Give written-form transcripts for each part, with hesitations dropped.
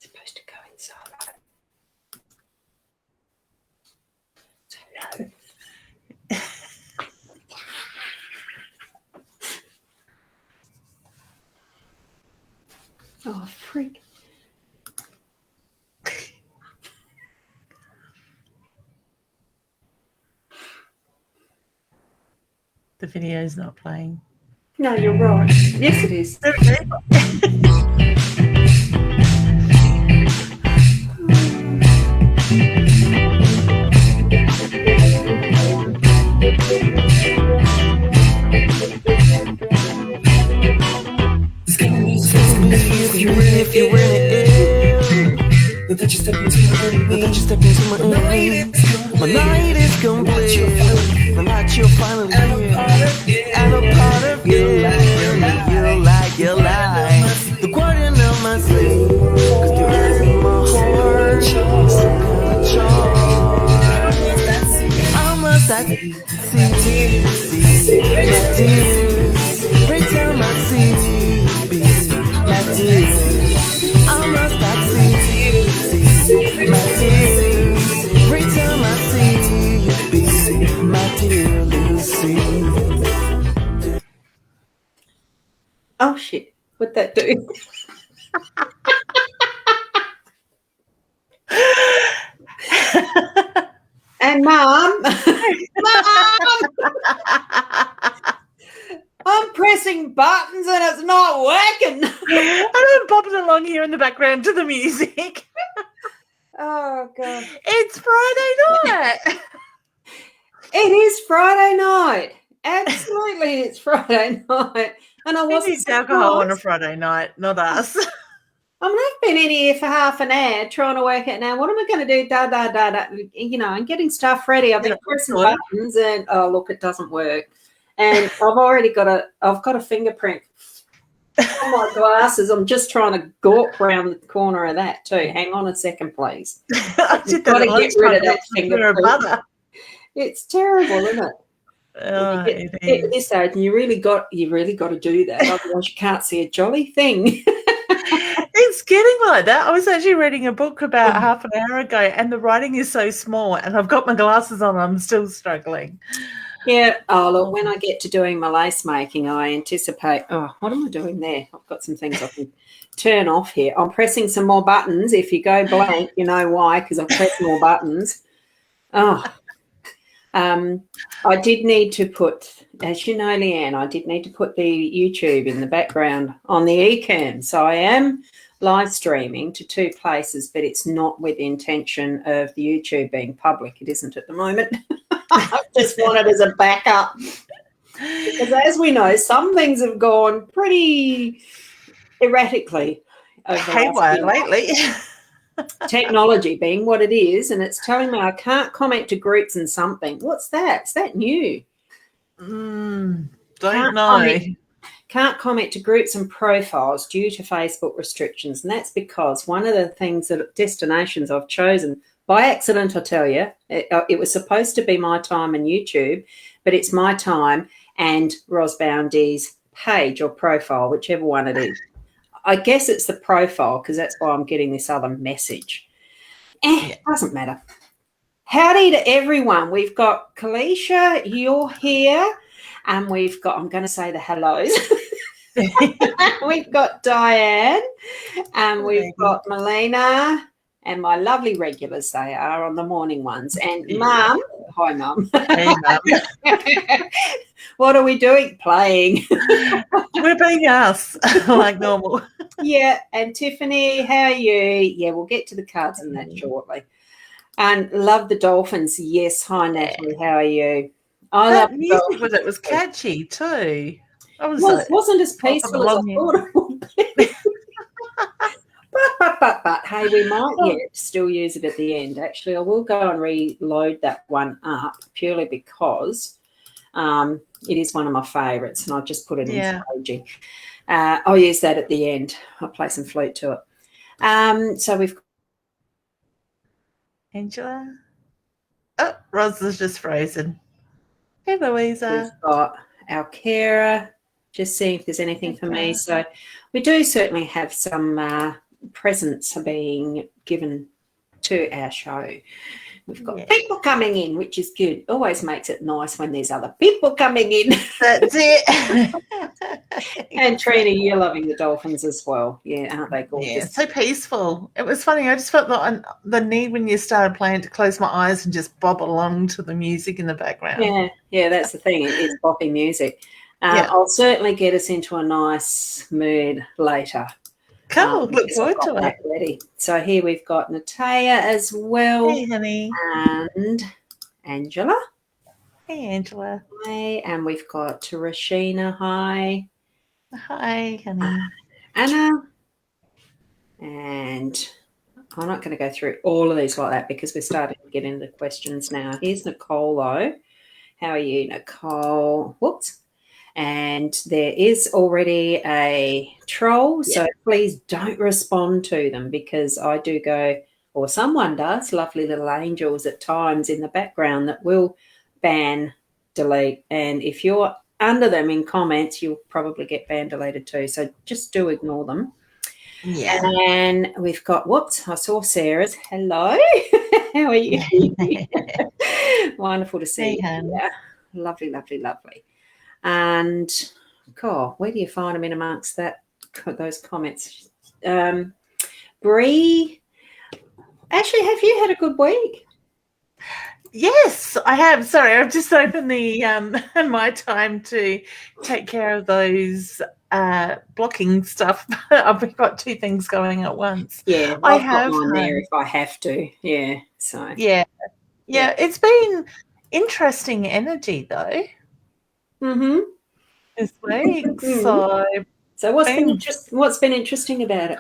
supposed to go in solo. So hello. Oh, freak. The video's not playing. No, you're right. Yes, it is. If you win it, that you step into my my night is complete. My night you're finally here, and a part of you. You like the guardian of my sleep, 'cause the earth in my heart, some kind of charm. I must see my tears, every time I see my tears. I must see my tears, every time I see my dear Lucy. Oh, shit. What'd that do? And Mum, I'm pressing buttons and it's not working. I'm popping along here in the background to the music. Oh, God. It's Friday night. It is Friday night. Absolutely, it's Friday night. And I wasn't It's alcohol on a Friday night, not us. I mean, I've been in here for half an hour trying to work out now, what am I going to do? And getting stuff ready. I've been pressing buttons and, oh, look, it doesn't work. And I've got a fingerprint on my glasses. I'm just trying to gawk around the corner of that too. Hang on a second, please. I've got to get rid of that fingerprint. It's terrible, isn't it? Oh, you get this age, and you really got to do that. Otherwise, you can't see a jolly thing. It's getting like that. I was actually reading a book about half an hour ago, and the writing is so small, and I've got my glasses on. I'm still struggling. Yeah. Oh, look, when I get to doing my lace making, I anticipate, what am I doing there? I've got some things I can turn off here. I'm pressing some more buttons. If you go blank, you know why, because I've pressed more buttons. Oh. I did need to put, as you know, Leanne, I did need to put the YouTube in the background on the eCam. So I am live streaming to 2 places, but it's not with the intention of the YouTube being public. It isn't at the moment. I just want it as a backup. Because as we know, some things have gone pretty erratically haywire lately. Technology being what it is, and it's telling me I can't comment to groups and something. What's that? Is that new? Don't know. Can't comment to groups and profiles due to Facebook restrictions, and that's because one of the things that destinations I've chosen by accident, I tell you, it was supposed to be My Time and YouTube, but it's My Time and Ros Boundy's page or profile, whichever one it is. I guess it's the profile because that's why I'm getting this other message. Doesn't matter. Howdy to everyone. We've got Kalisha, you're here, and we've got, I'm going to say the hellos. We've got Diane, and we've got Melina, and my lovely regulars, they are on the morning ones. And Mum, hi Mum. Hey Mum. What are we doing? Playing. We're being us, like normal. Yeah, and Tiffany, how are you? Yeah, we'll get to the cards in that shortly. And love the dolphins. Yes, hi Natalie, how are you? That music was, it was catchy too. Wasn't as peaceful as I thought it would be. But hey, we might still use it at the end. Actually, I will go and reload that one up purely because it is one of my favourites, and I'll just put it in emoji. I'll use that at the end. I'll play some flute to it. So we've Angela. Oh, Ros is just frozen. Hey, Louisa. We've got our carer. Just seeing if there's anything for me. So we do certainly have some presents are being given to our show. We've got people coming in, which is good. Always makes it nice when there's other people coming in. That's it. And Trina, you're loving the dolphins as well. Yeah, aren't they gorgeous? Yeah, so peaceful. It was funny. I just felt the need when you started playing to close my eyes and just bob along to the music in the background. Yeah, that's the thing. It's boppy music. I'll certainly get us into a nice mood later. Cool. Look forward to it. Ready. So here we've got Natalia as well. Hey, honey. And Angela. Hey, Angela. Hi. And we've got Tarashina. Hi. Hi, honey. Anna. And I'm not going to go through all of these like that because we're starting to get into questions now. Here's Nicole, though. How are you, Nicole? Whoops. And there is already a troll, so please don't respond to them because I do go, or someone does, lovely little angels at times in the background that will ban, delete. And if you're under them in comments, you'll probably get ban deleted too. So just do ignore them. Yeah. And we've got, I saw Sarah's. Hello. How are you? Wonderful to see you. Yeah. Lovely, lovely, lovely. And, God, where do you find them in amongst those comments? Bree, actually, have you had a good week? Yes, I have. Sorry, I've just opened the my time to take care of those blocking stuff. I've got two things going at once. Yeah, I have got mine there if I have to. Yeah, so yeah. It's been interesting energy though. This week. So what's been interesting about it?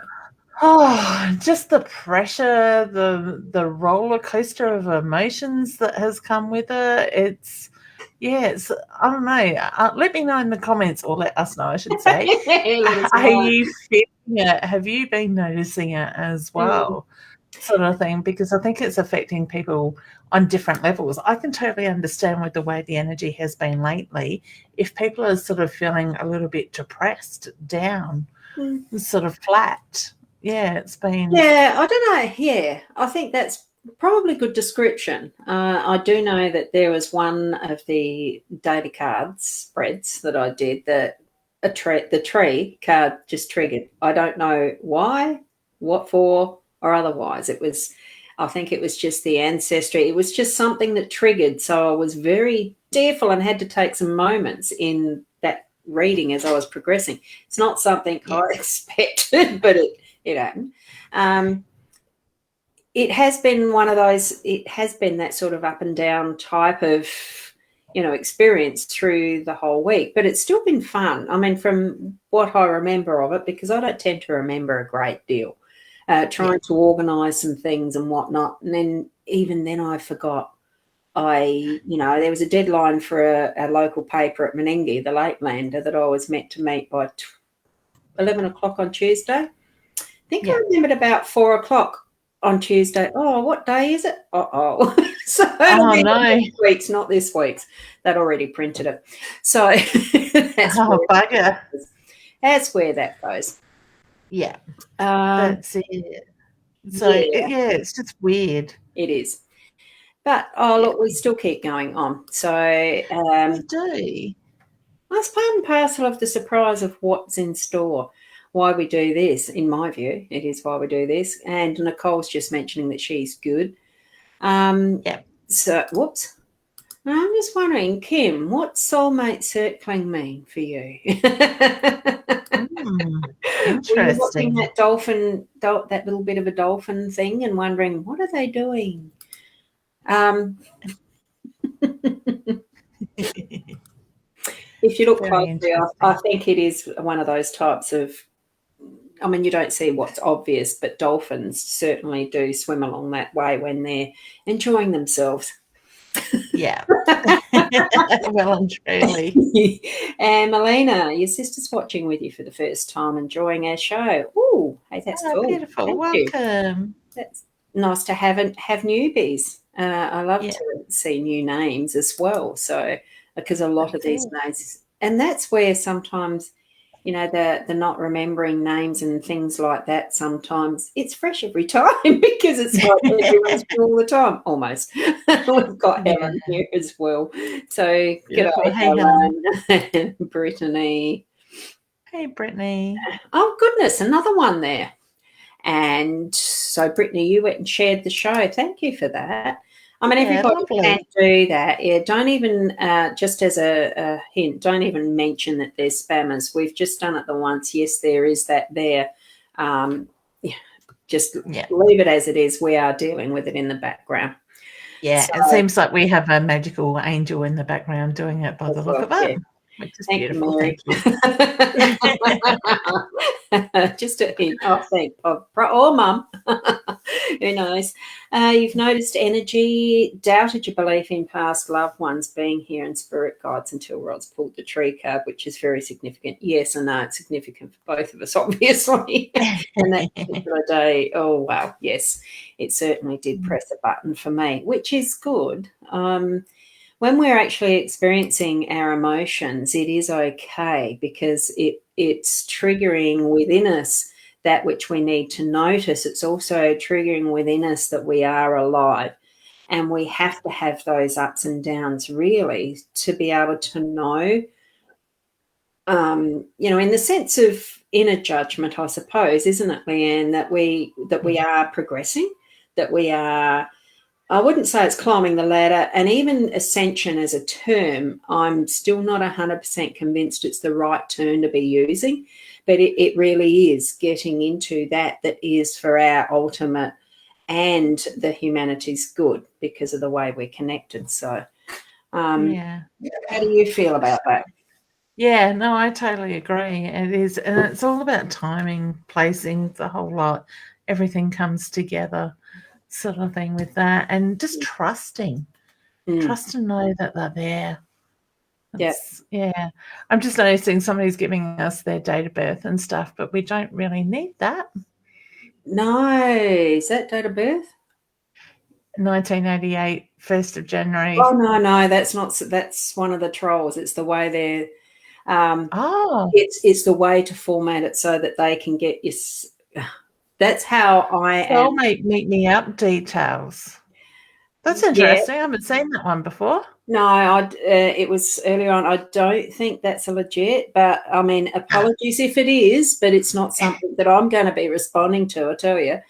Oh, just the pressure, the roller coaster of emotions that has come with it. It's I don't know. Let me know in the comments, or let us know, I should say. Are you feeling it? Have you been noticing it as well? Sort of thing, because I think it's affecting people on different levels. I can totally understand with the way the energy has been lately, if people are sort of feeling a little bit depressed, down, sort of flat. Yeah, it's been... Yeah, I don't know. Yeah, I think that's probably a good description. I do know that there was one of the daily cards spreads that I did that the tree card just triggered. I don't know why, what for, or otherwise. I think it was just the ancestry. It was just something that triggered. So I was very tearful and had to take some moments in that reading as I was progressing. It's not something I expected, but it happened. It has been one of those, it has been that sort of up and down type of, experience through the whole week, but it's still been fun. I mean, from what I remember of it, because I don't tend to remember a great deal, trying to organise some things and whatnot. And then even then I forgot. There was a deadline for a local paper at Menengi, the Latelander, that I was meant to meet by 11 o'clock on Tuesday. I think I remembered about 4 o'clock on Tuesday. Oh, what day is it? So next week's, not this week's. That already printed it. So bugger. That's where that goes. Yeah. That's it. So it's just weird. It is. But look, we still keep going on. So we do. That's part and parcel of the surprise of what's in store. Why we do this, in my view, it is why we do this. And Nicole's just mentioning that she's good. So, whoops. I'm just wondering, Kim, what's soulmate circling mean for you? Interesting. Were you watching that dolphin, that little bit of a dolphin thing, and wondering what are they doing? If you look closely, I think it is one of those types of. I mean, you don't see what's obvious, but dolphins certainly do swim along that way when they're enjoying themselves. Yeah. Well and truly. And Melina, your sister's watching with you for the first time, enjoying our show. Oh, hey, that's cool. Beautiful. Thank Welcome. You. That's nice to have newbies. I love to see new names as well. So, because a lot of these names, and that's where sometimes the not remembering names and things like that. Sometimes it's fresh every time because it's like everyone's all the time almost. We've got Helen here as well. So g'day, Helen. Brittany. Hey, Brittany. Oh goodness, another one there. And so, Brittany, you went and shared the show. Thank you for that. I mean, everybody can do that. Yeah, don't even, just as a hint, don't even mention that there's spammers. We've just done it the once. Yes, there is that there. Just leave it as it is. We are dealing with it in the background. Yeah, so, it seems like we have a magical angel in the background doing it by the look of it. Yeah. Which is beautiful. Thank you. Just a hint. Or Mum. Who knows? You've noticed energy, doubted your belief in past loved ones being here and spirit guides until Ros pulled the tree card, which is very significant. Yes, I know it's significant for both of us, obviously. And that particular day, oh, wow, yes, it certainly did press a button for me, which is good. When we're actually experiencing our emotions, it is okay because it's triggering within us that which we need to notice. It's also triggering within us that we are alive, and we have to have those ups and downs really to be able to know, in the sense of inner judgment, I suppose, isn't it, Leanne, that we are progressing, that we are, I wouldn't say it's climbing the ladder, and even ascension as a term, I'm still not 100% convinced it's the right term to be using, but it really is getting into that is for our ultimate and the humanity's good because of the way we're connected. So, how do you feel about that? Yeah, no, I totally agree. It is, and it's all about timing, placing, the whole lot. Everything comes together. Sort of thing with that, and just trust and know that they're there. Yeah. I'm just noticing somebody's giving us their date of birth and stuff, but we don't really need that. No, is that date of birth? 1988, 1st of January. Oh no, that's one of the trolls. It's the way they're. It's the way to format it so that they can get your. That's how I am. Soulmate meet me up details. That's interesting. I haven't seen that one before. No, it was earlier on. I don't think that's a legit, but I mean, apologies if it is, but it's not something that I'm going to be responding to, I tell you,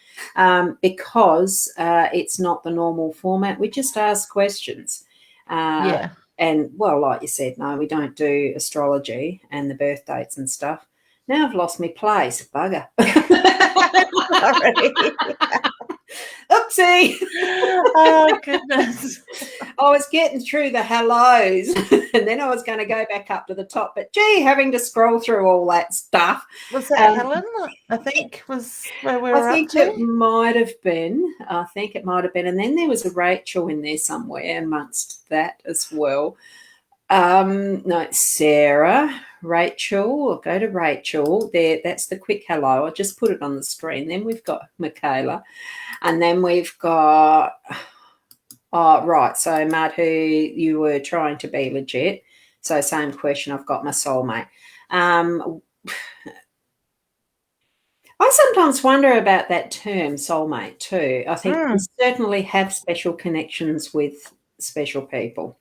because it's not the normal format. We just ask questions. And, well, like you said, no, we don't do astrology and the birth dates and stuff. Now I've lost my place. Bugger. Oopsie. Oh, goodness. I was getting through the hellos and then I was going to go back up to the top. But, gee, having to scroll through all that stuff. Was that Helen, I think, was where we were up to? I think it might have been. And then there was a Rachel in there somewhere amongst that as well. No, it's Sarah, Rachel. I'll go to Rachel. There, that's the quick hello. I'll just put it on the screen. Then we've got Michaela. And then we've got, right, so Madhu, you were trying to be legit. So same question, I've got my soulmate. I sometimes wonder about that term, soulmate, too. I think we certainly have special connections with special people.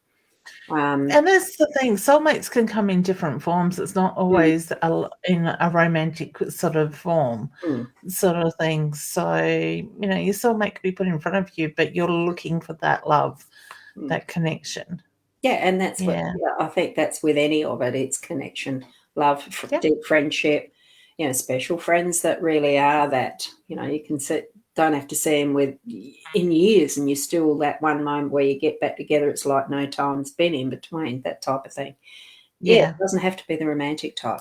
And that's the thing, soulmates can come in different forms. It's not always in a romantic sort of form sort of thing. So, your soulmate could be put in front of you, but you're looking for that love, that connection. Yeah, and that's what I think that's with any of it. It's connection, love, deep friendship, special friends that really are that, you can don't have to see them in years and you're still that one moment where you get back together. It's like no time's been in between, that type of thing. Yeah, it doesn't have to be the romantic type.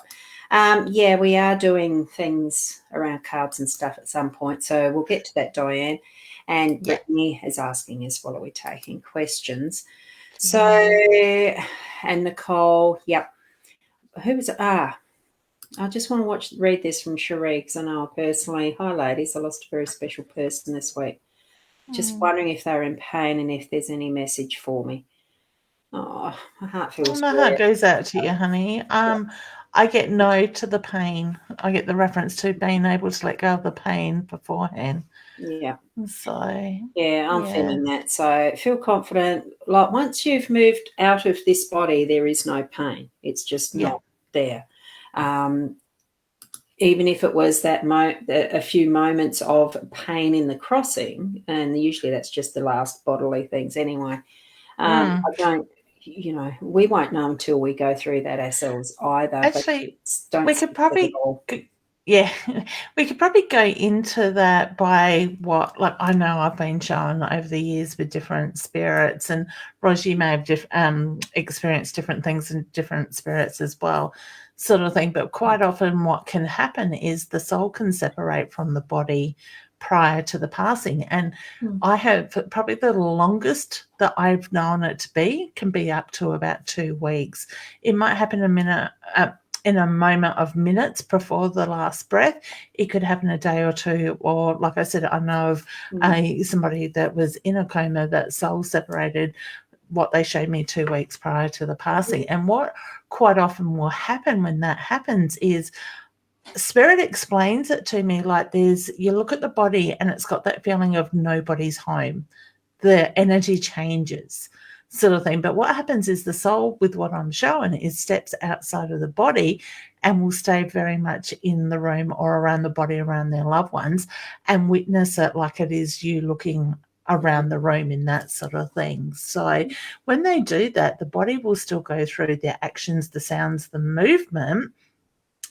We are doing things around cards and stuff at some point, so we'll get to that, Diane. And Brittany is asking as well, are we taking questions? So, and Nicole, who was it? I just want to read this from Cherie because I know personally. Hi, ladies. I lost a very special person this week. Just wondering if they're in pain and if there's any message for me. Oh, my heart feels my heart goes out to you, honey. I get no to the pain. I get the reference to being able to let go of the pain beforehand. Yeah. So yeah, I'm feeling that. So feel confident. Like once you've moved out of this body, there is no pain. It's just not there. Even if it was that a few moments of pain in the crossing, and usually that's just the last bodily things anyway. I don't, we won't know until we go through that ourselves either. Actually, don't we could probably, we could probably go into that by what, like, I know I've been shown over the years with different spirits, and Ros, you may have experienced different things and different spirits as well, sort of thing. But quite often what can happen is the soul can separate from the body prior to the passing. And I have probably the longest that I've known it to be can be up to about 2 weeks. It might happen in a moment of minutes before the last breath. It could happen a day or two, or like I said, I know of somebody that was in a coma that soul separated, what they showed me 2 weeks prior to the passing. And what quite often will happen when that happens is Spirit explains it to me like you look at the body and it's got that feeling of nobody's home. The energy changes, sort of thing. But what happens is the soul, with what I'm showing, is steps outside of the body and will stay very much in the room or around the body, around their loved ones, and witness it like it is you looking around the room in that sort of thing. So when they do that, the body will still go through their actions, the sounds, the movement,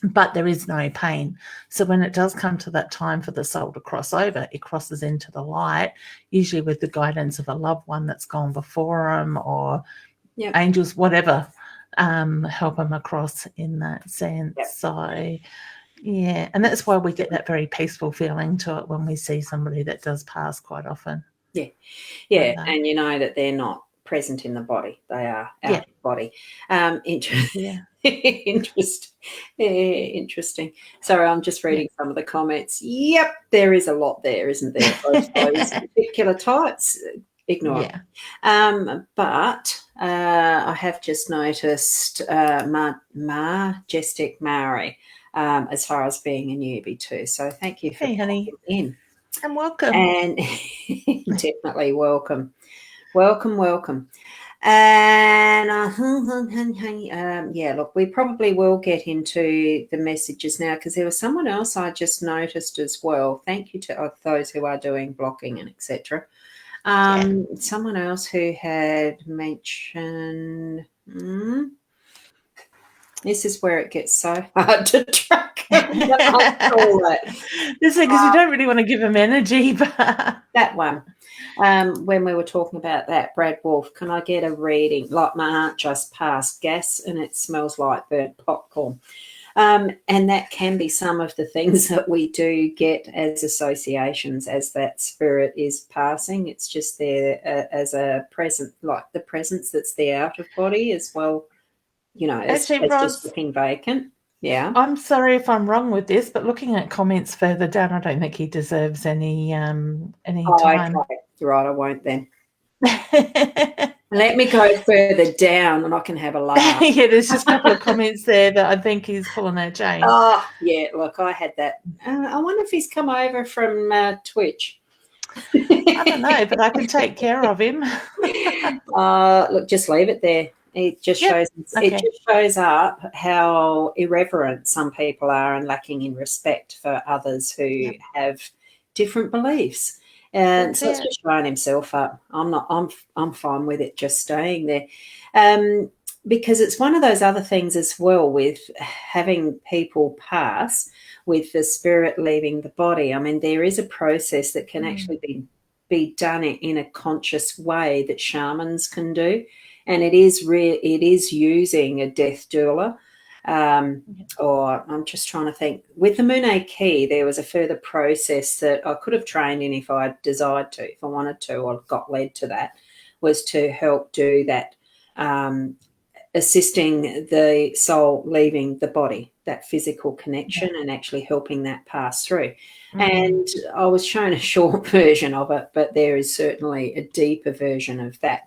but there is no pain. So when it does come to that time for the soul to cross over, it crosses into the light, usually with the guidance of a loved one that's gone before them, or angels, whatever, help them across in that sense. So, yeah, and that's why we get that very peaceful feeling to it when we see somebody that does pass quite often. Yeah, and you know that they're not present in the body. They are out of the body. Interesting. Sorry, I'm just reading some of the comments. Yep, there is a lot there, isn't there? Those particular types, ignore them. But I have just noticed Majestic Maori as far as being a newbie too. So thank you for honey. In. And welcome. And definitely welcome. Welcome. And look, we probably will get into the messages now, because there was someone else I just noticed as well. Thank you to those who are doing blocking and etc. Someone else who had mentioned this is where it gets so hard to track. This is because we don't really want to give them energy, but that one. When we were talking about that, Brad Wolf, can I get a reading? Like my aunt just passed, gas and it smells like burnt popcorn. And that can be some of the things that we do get as associations as that spirit is passing. It's just there as a present, like the presence that's there out of body as well. It's just looking vacant. Yeah. I'm sorry if I'm wrong with this, but looking at comments further down, I don't think he deserves any time. Okay. Right, I won't then. Let me go further down and I can have a laugh. There's just a couple of comments there that I think he's pulling our chain. Oh, yeah, look, I had that. I wonder if he's come over from Twitch. I don't know, but I can take care of him. Look, just leave it there. It just shows it just shows up how irreverent some people are and lacking in respect for others who have different beliefs. And so it's just showing himself up. I'm fine with it just staying there. Because it's one of those other things as well with having people pass with the spirit leaving the body. I mean, there is a process that can actually be done in a conscious way that shamans can do. And it is using a death doula, or I'm just trying to think. With the Monet Key, there was a further process that I could have trained in if I desired to, if I wanted to, or got led to that, was to help do that, assisting the soul leaving the body, that physical connection, and actually helping that pass through. And I was shown a short version of it, but there is certainly a deeper version of that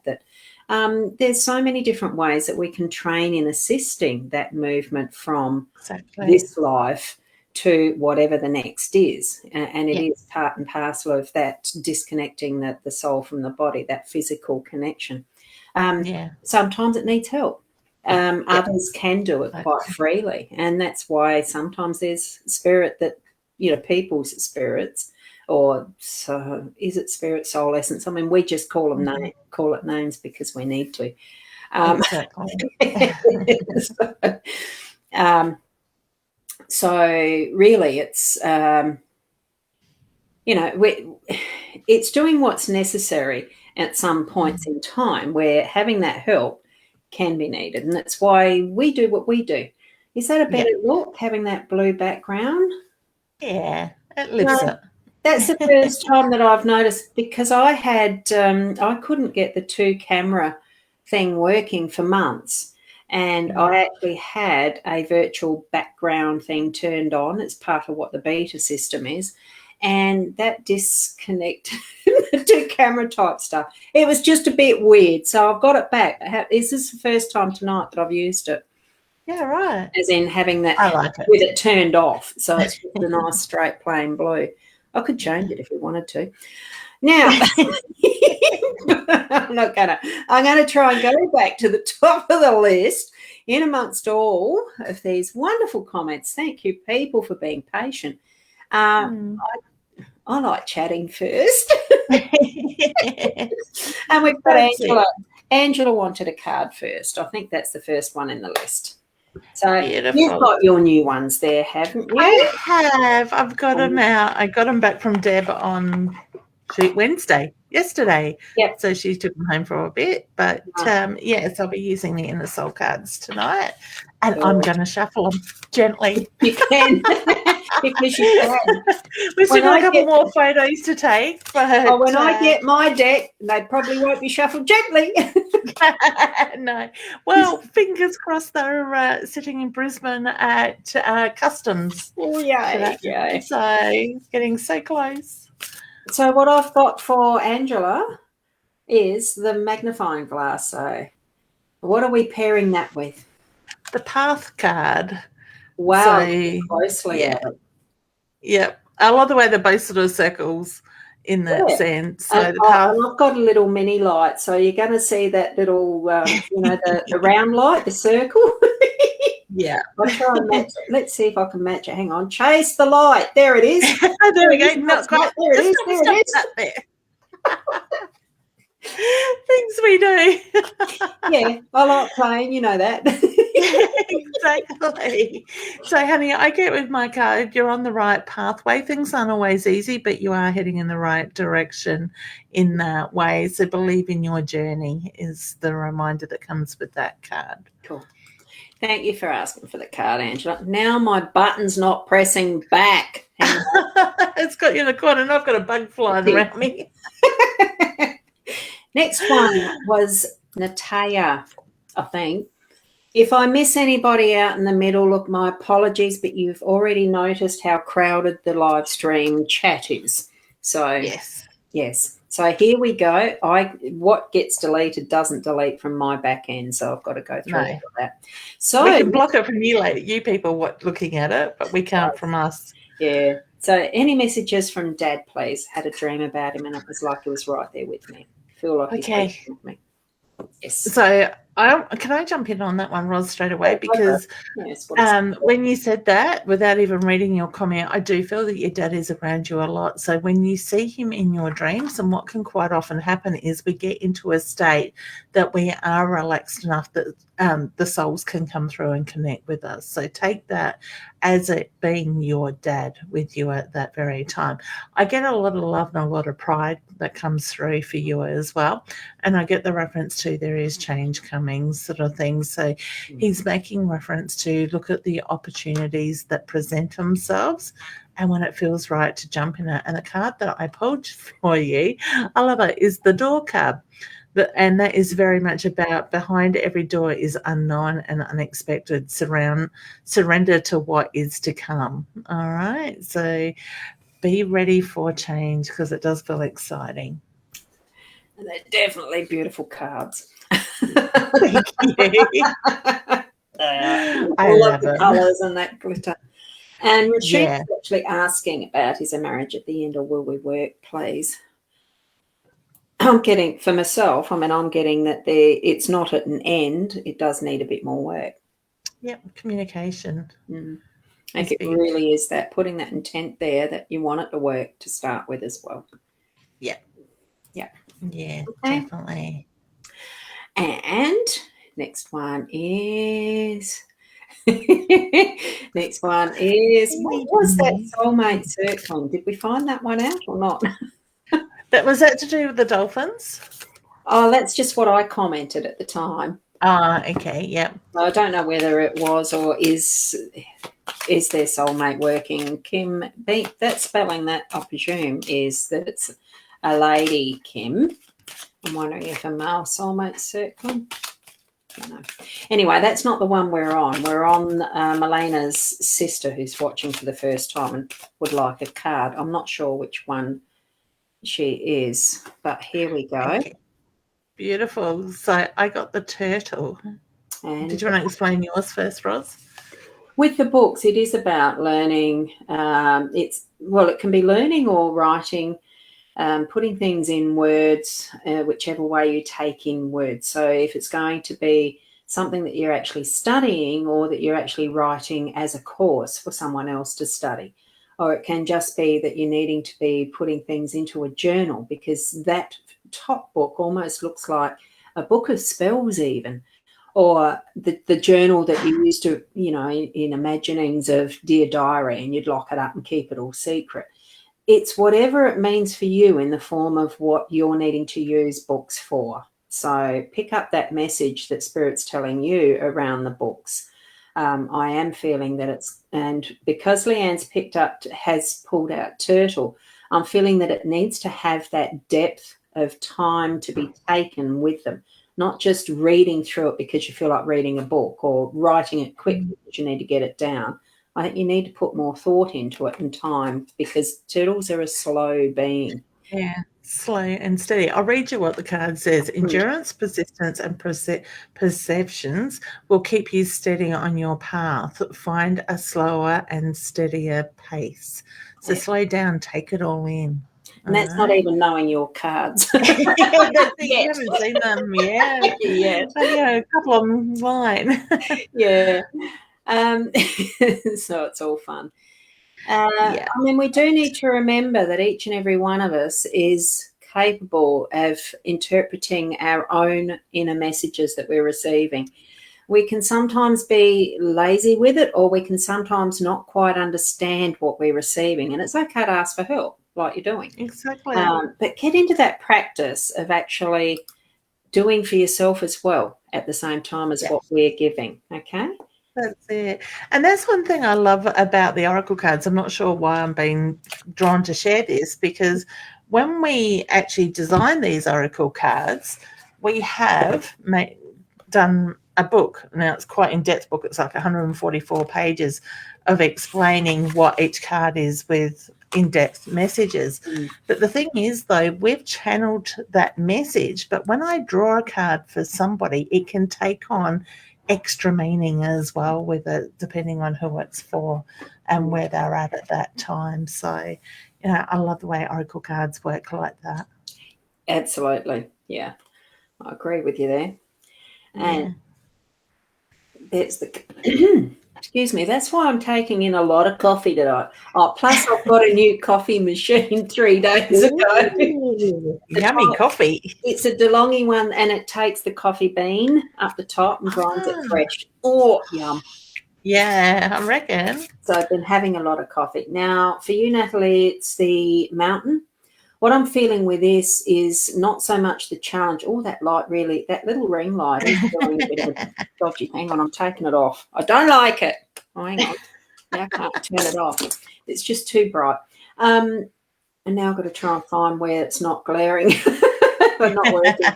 there's so many different ways that we can train in assisting that movement from Exactly. this life to whatever the next is. And it Yeah. is part and parcel of that disconnecting the soul from the body, that physical connection. Yeah. Sometimes it needs help. Others can do it quite Okay. freely. And that's why sometimes there's spirit that, people's spirits, or so is it spirit, soul, essence? I mean, we just call them call it names because we need to. Exactly. So really, it's it's doing what's necessary at some points in time where having that help can be needed, and that's why we do what we do. Is that a better look, having that blue background? Yeah, it lifts it. That's the first time that I've noticed, because I had I couldn't get the 2-camera thing working for months, and I actually had a virtual background thing turned on. It's part of what the beta system is, and that disconnected the 2-camera type stuff. It was just a bit weird, so I've got it back. Is this the first time tonight that I've used it? Yeah, right. As in having that with it turned off, so it's just a nice straight plain blue. I could change it if you wanted to. Now, I'm gonna try and go back to the top of the list in amongst all of these wonderful comments. Thank you, people, for being patient. I like chatting first. And we've got Angela. Angela wanted a card first. I think that's the first one in the list. So beautiful. You've got your new ones there, haven't you? I have. I've got them out. I got them back from Deb on yesterday. Yep. So she took them home for a bit. But yes, I'll be using the inner soul cards tonight. And I'm going to shuffle them gently. You can. Because you can. We've still got a couple more photos to take. But when I get my deck, they probably won't be shuffled gently. No. Well, fingers crossed they're sitting in Brisbane at Customs. Oh, yeah. So getting so close. So what I've got for Angela is the magnifying glass. So what are we pairing that with? The Path card. Wow, so, closely. Yeah. Yep. I love the way they're both sort of circles in that sense. So and I've got a little mini light, so you're going to see that little, the round light, the circle. Yeah. I'll try and match it. Let's see if I can match it. Hang on. Chase the light. There it is. There we go. Not quite. There it is. There it is. There. Things we do. Yeah, I like playing, you know that. Exactly. So, honey, I get with my card, you're on the right pathway. Things aren't always easy, but you are heading in the right direction in that way. So believe in your journey is the reminder that comes with that card. Cool. Thank you for asking for the card, Angela. Now my button's not pressing back. It's got you in the corner and I've got a bug flying around me. Next one was Natalia, I think. If I miss anybody out in the middle, look, my apologies, but you've already noticed how crowded the live stream chat is. So yes. So here we go. What gets deleted doesn't delete from my back end, so I've got to go through all of that. So we can block it from you later, you people looking at it, but we can't from us. Yeah. So any messages from Dad, please? Had a dream about him and it was like he was right there with me. Feel like he's with me. Yes. So can I jump in on that one, Ros, straight away? Because when you said that, without even reading your comment, I do feel that your dad is around you a lot. So when you see him in your dreams, and what can quite often happen is we get into a state that we are relaxed enough that the souls can come through and connect with us. So take that as it being your dad with you at that very time. I get a lot of love and a lot of pride that comes through for you as well. And I get the reference to there is change coming sort of thing. So he's making reference to look at the opportunities that present themselves and when it feels right to jump in it. And the card that I pulled for you, I love it, is the door card. And that is very much about behind every door is unknown and unexpected. Surrender to what is to come. All right. So be ready for change because it does feel exciting. And they're definitely beautiful cards. Thank you. I love the it. colours and that glitter. And Rasheed's Yeah. actually asking about is a marriage at the end, or will we work, please? I'm getting, for myself, I'm getting that it's not at an end. It does need a bit more work. Yep, communication. Like it really is that, putting that intent there that you want it to work to start with as well. Yeah. Yeah. Yeah, Okay. definitely. And next one is what was that Soulmate circling? Did we find that one out or not? Was that to do with the dolphins? Oh, that's just what I commented at the time. Okay, yeah. I don't know whether it was or is their soulmate working. Kim, that spelling that I presume is that it's a lady, Kim. I'm wondering if a male soulmate circling. I don't know. Anyway, that's not the one we're on. We're on Melena's sister, who's watching for the first time and would like a card. I'm not sure which one she is, but here we go. Okay. Beautiful. So I got the turtle. And did you want to explain yours first, Ros? With the books, it is about learning. It can be learning or writing, putting things in words, whichever way you take in words. So if it's going to be something that you're actually studying or that you're actually writing as a course for someone else to study, or it can just be that you're needing to be putting things into a journal, because that top book almost looks like a book of spells even, or the journal that you used to, in imaginings of Dear Diary, and you'd lock it up and keep it all secret. It's whatever it means for you in the form of what you're needing to use books for. So pick up that message that Spirit's telling you around the books. I am feeling that and because Leanne's has pulled out turtle, I'm feeling that it needs to have that depth of time to be taken with them, not just reading through it because you feel like reading a book, or writing it quickly because you need to get it down. I think you need to put more thought into it and time, because turtles are a slow being. Yeah, slow and steady. I'll read you what the card says. Endurance, persistence, and perceptions will keep you steady on your path. Find a slower and steadier pace. So slow down, take it all in. And that's not even knowing your cards. You haven't seen them yet. Yeah, a couple of them line. Yeah. So it's all fun. Yeah. I mean, we do need to remember that each and every one of us is capable of interpreting our own inner messages that we're receiving. We can sometimes be lazy with it, or we can sometimes not quite understand what we're receiving, and it's okay to ask for help, like you're doing. Exactly. But get into that practice of actually doing for yourself as well at the same time as what we're giving, okay? That's it. And that's one thing I love about the Oracle cards. I'm not sure why I'm being drawn to share this, because when we actually design these Oracle cards, we have done a book. Now, it's quite in-depth book. It's like 144 pages of explaining what each card is with in-depth messages. But the thing is, though, we've channeled that message. But when I draw a card for somebody, it can take on extra meaning as well with it, depending on who it's for and where they're at that time. So, I love the way Oracle cards work like that. Absolutely. Yeah, I agree with you there. And there's excuse me, that's why I'm taking in a lot of coffee tonight. Plus I've got a new coffee machine 3 days ago. Yummy coffee. It's a DeLonghi one, and it takes the coffee bean up the top and grinds it fresh. Oh, yum. Yeah, I reckon. So I've been having a lot of coffee. Now, for you, Natalie, it's the mountain. What I'm feeling with this is not so much the challenge. Oh, that light really, that little ring light is doing a bit of a dodgy. Hang on, I'm taking it off. I don't like it. Oh, hang on. Now I can't turn it off. It's just too bright. And now I've got to try and find where it's not glaring but not working.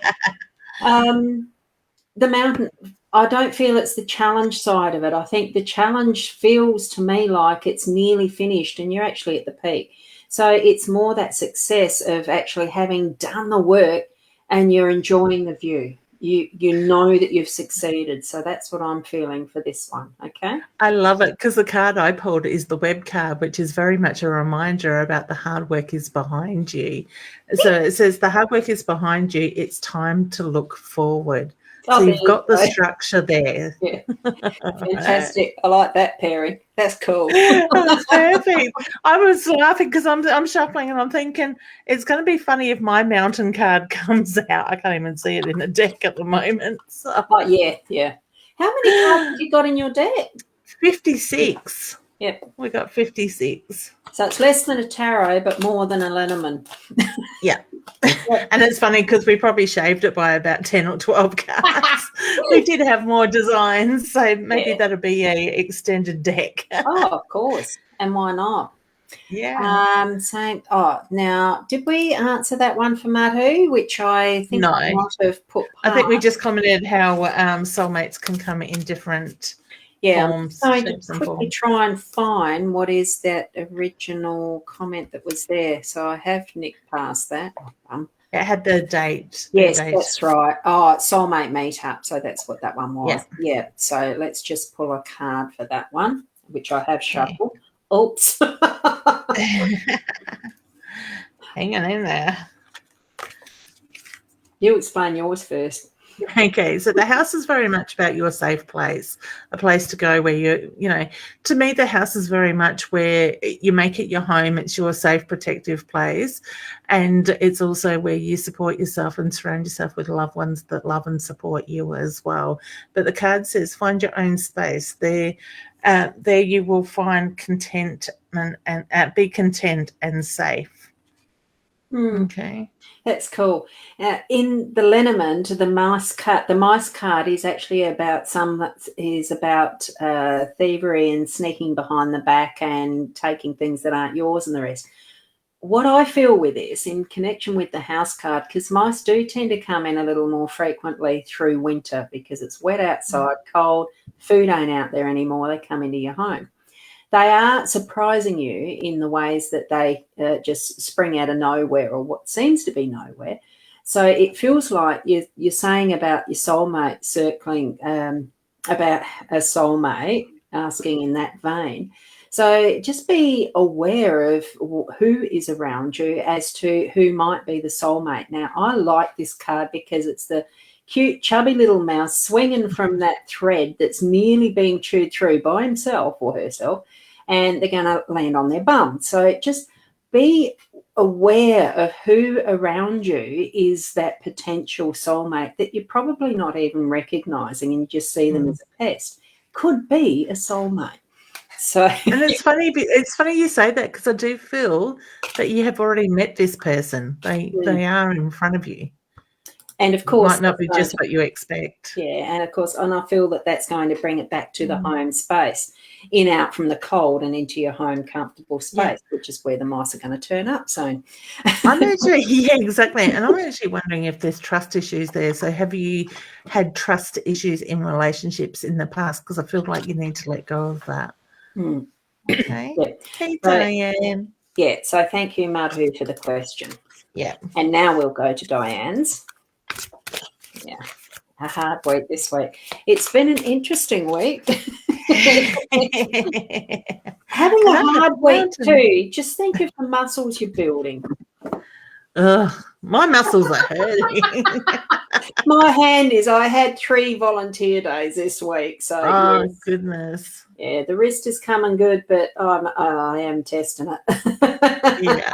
The mountain, I don't feel it's the challenge side of it. I think the challenge feels to me like it's nearly finished and you're actually at the peak. So it's more that success of actually having done the work and you're enjoying the view. You know that you've succeeded. So that's what I'm feeling for this one. Okay. I love it because the card I pulled is the web card, which is very much a reminder about the hard work is behind you. So it says the hard work is behind you. It's time to look forward. So you've got the structure there. Yeah. Fantastic. I like that pairing. That's cool. That's perfect. I was laughing because I'm shuffling and I'm thinking it's going to be funny if my mountain card comes out. I can't even see it in the deck at the moment. So. Oh, yeah. How many cards have you got in your deck? 56. Yep. We got 56. So it's less than a tarot, but more than a Lenormand. Yeah. And it's funny because we probably shaved it by about 10 or 12 cards. We did have more designs, so maybe that'll be a extended deck. Oh, of course. And why not? Yeah. Now, did we answer that one for Madhu, which I think I might have put I think we just commented how soulmates can come in different forms, so shapes and quickly forms. try and find what is that original comment that was there. So I have nicked past that. It had the date. Yes, that's right. Oh, Soulmate Meetup. So that's what that one was. Yeah. So let's just pull a card for that one, which I have shuffled. Oops. Hang on in there. You explain yours first. Okay, so the house is very much about your safe place, a place to go where to me, the house is very much where you make it your home. It's your safe, protective place. And it's also where you support yourself and surround yourself with loved ones that love and support you as well. But the card says, find your own space. There you will find content and be content and safe. Okay. That's cool. In the Lenormand, the mice card is actually about thievery and sneaking behind the back and taking things that aren't yours and the rest. What I feel with this, in connection with the house card, because mice do tend to come in a little more frequently through winter because it's wet outside, cold, food ain't out there anymore. They come into your home. They are surprising you in the ways that they just spring out of nowhere or what seems to be nowhere. So it feels like you're saying about your soulmate circling, about a soulmate, asking in that vein. So just be aware of who is around you as to who might be the soulmate. Now, I like this card because it's the cute, chubby little mouse swinging from that thread that's nearly being chewed through by himself or herself, and they're going to land on their bum. So just be aware of who around you is that potential soulmate that you're probably not even recognizing and you just see them as a pest. Could be a soulmate. So, and it's funny you say that because I do feel that you have already met this person. They are in front of you. And of course, it might not be just what you expect. Yeah, and of course, and I feel that that's going to bring it back to the home space, out from the cold and into your home comfortable space, which is where the mice are going to turn up soon. I'm actually, exactly. And I'm actually wondering if there's trust issues there. So have you had trust issues in relationships in the past? Because I feel like you need to let go of that. Okay. Hey, Diane. Yeah, so thank you, Madhu, for the question. Yeah. And now we'll go to Diane's. Yeah, a hard week this week. It's been an interesting week. Having a hard week too. Just think of the muscles you're building. My muscles are hurting. My hand is. I had 3 volunteer days this week. So goodness. Yeah, the wrist is coming good, but I am testing it. Yeah.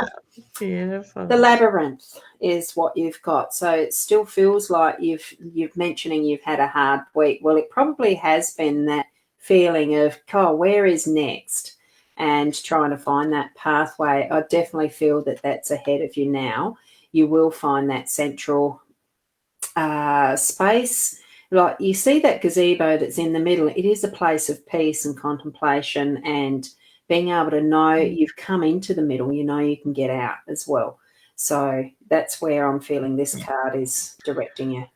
Beautiful. The labyrinth is what you've got. So it still feels like you've mentioning you've had a hard week. Well, it probably has been that feeling of, where is next? And trying to find that pathway. I definitely feel that that's ahead of you now. You will find that central space. Like you see that gazebo that's in the middle. It is a place of peace and contemplation and being able to know you've come into the middle, you can get out as well. So that's where I'm feeling this card is directing you.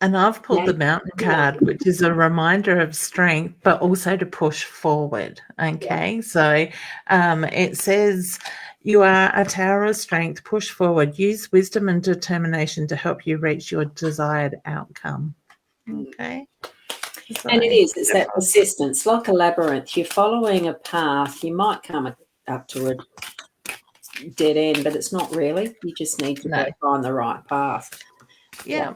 And I've pulled the mountain card, which is a reminder of strength, but also to push forward. Okay. So it says You are a tower of strength. Push forward. Use wisdom and determination to help you reach your desired outcome. Okay. So, And it's that persistence, like a labyrinth. You're following a path. You might come up to a dead end, but it's not really. You just need to go find the right path. Yeah.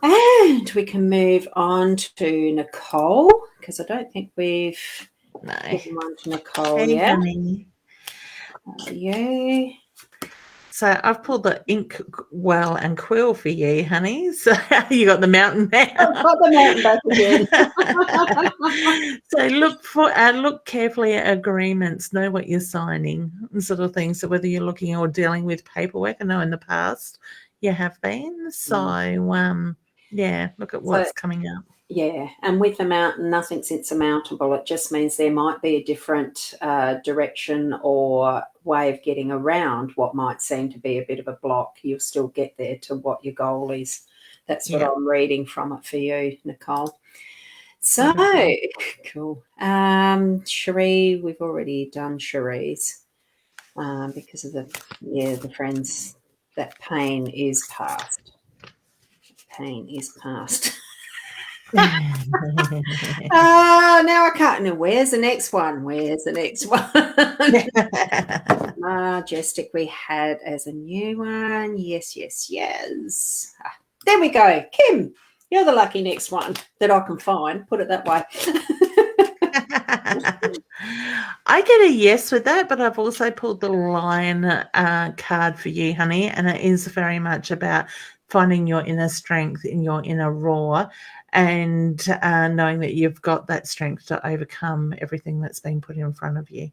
And we can move on to Nicole, because I don't think we've given one to Nicole yet. Yeah. So I've pulled the ink well and quill for you, honey. So you got the mountain there. I've got the mountain back again. So look carefully at agreements. Know what you're signing, and sort of thing. So whether you're looking or dealing with paperwork, I know in the past you have been. So look at what's coming up. Yeah, and with the mountain, nothing's insurmountable. It just means there might be a different direction or way of getting around what might seem to be a bit of a block. You'll still get there to what your goal is. That's what I'm reading from it for you, Nicole. So, cool. Cherie, we've already done Cherie's because of the friends. That pain is past. Pain is past. Now I can't know. Where's the next one? Majestic we had as a new one. Yes. There we go. Kim, you're the lucky next one that I can find. Put it that way. I get a yes with that, but I've also pulled the Lion card for you, honey, and it is very much about finding your inner strength in your inner roar and knowing that you've got that strength to overcome everything that's been put in front of you.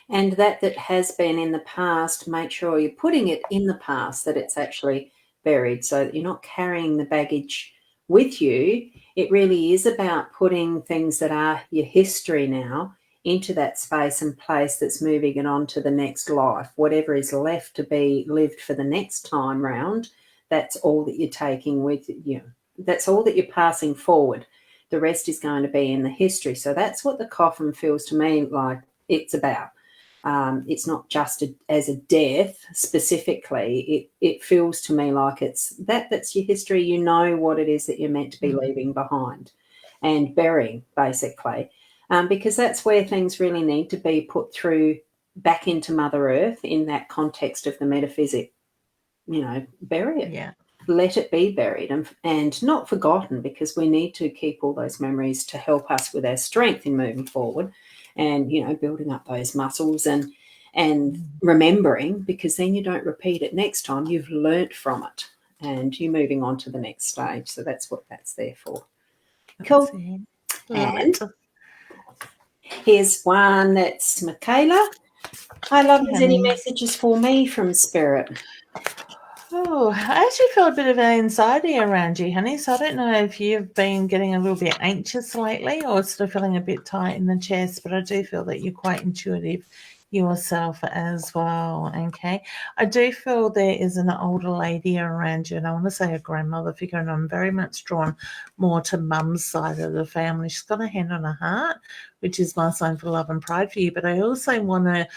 And that has been in the past, make sure you're putting it in the past, that it's actually buried so that you're not carrying the baggage with you. It really is about putting things that are your history now into that space and place that's moving it on to the next life. Whatever is left to be lived for the next time round, that's all that you're taking with you. That's all that you're passing forward. The rest is going to be in the history. So that's what the coffin feels to me like it's about. It's not just as a death specifically. It feels to me like that's your history. You know what it is that you're meant to be leaving behind and burying, basically, because that's where things really need to be put through back into Mother Earth in that context of the metaphysic. Bury it. Yeah. Let it be buried and not forgotten, because we need to keep all those memories to help us with our strength in moving forward and, building up those muscles and remembering, because then you don't repeat it next time. You've learnt from it and you're moving on to the next stage. So that's what that's there for. Cool. And here's one that's Michaela. I love there's any messages for me from Spirit. Oh, I actually feel a bit of an anxiety around you, honey. So I don't know if you've been getting a little bit anxious lately or sort of feeling a bit tight in the chest, but I do feel that you're quite intuitive yourself as well. Okay. I do feel there is an older lady around you, and I want to say a grandmother figure, and I'm very much drawn more to mum's side of the family. She's got a hand on her heart, which is my sign for love and pride for you. But I also want to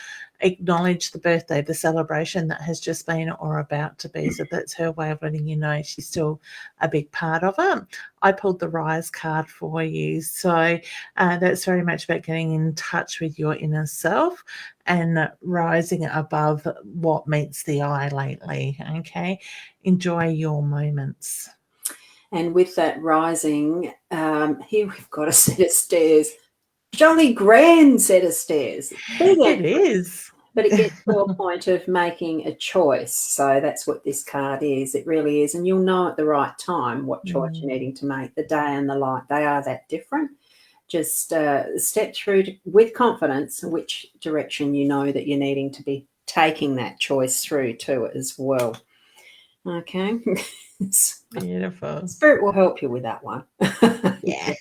acknowledge the birthday, the celebration that has just been or about to be. So that's her way of letting you know she's still a big part of it. I pulled the Rise card for you. So that's very much about getting in touch with your inner self and rising above what meets the eye lately. Okay. Enjoy your moments. And with that rising, here we've got a set of stairs. Jolly grand set of stairs. It is. But it gets to a point of making a choice. So that's what this card is. It really is. And you'll know at the right time what choice you're needing to make. The day and the light, they are that different. Just step through with confidence which direction you know that you're needing to be taking that choice through to as well. Okay. Beautiful. Spirit will help you with that one. Yeah,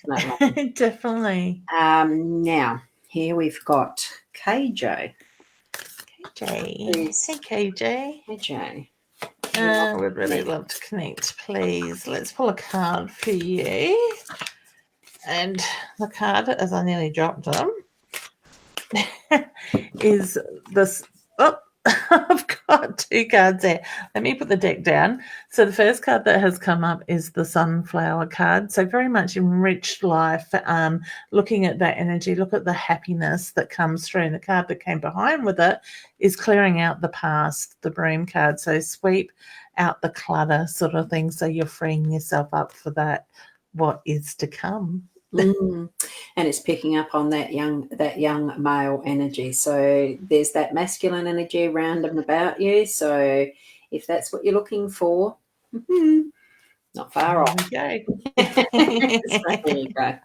definitely. Now, here we've got KJ. Hey, KJ. KJ. I would really love to connect, please. Let's pull a card for you. And the card, as I nearly dropped them, is this Oh, I've got 2 cards there. Let me put the deck down. So the first card that has come up is the Sunflower card. So very much enriched life, looking at that energy, look at the happiness that comes through. And the card that came behind with it is clearing out the past, the Broom card. So sweep out the clutter sort of thing. So you're freeing yourself up for that, what is to come. And it's picking up on that young male energy. So there's that masculine energy around and about you. So if that's what you're looking for, not far off. Okay. So there you go.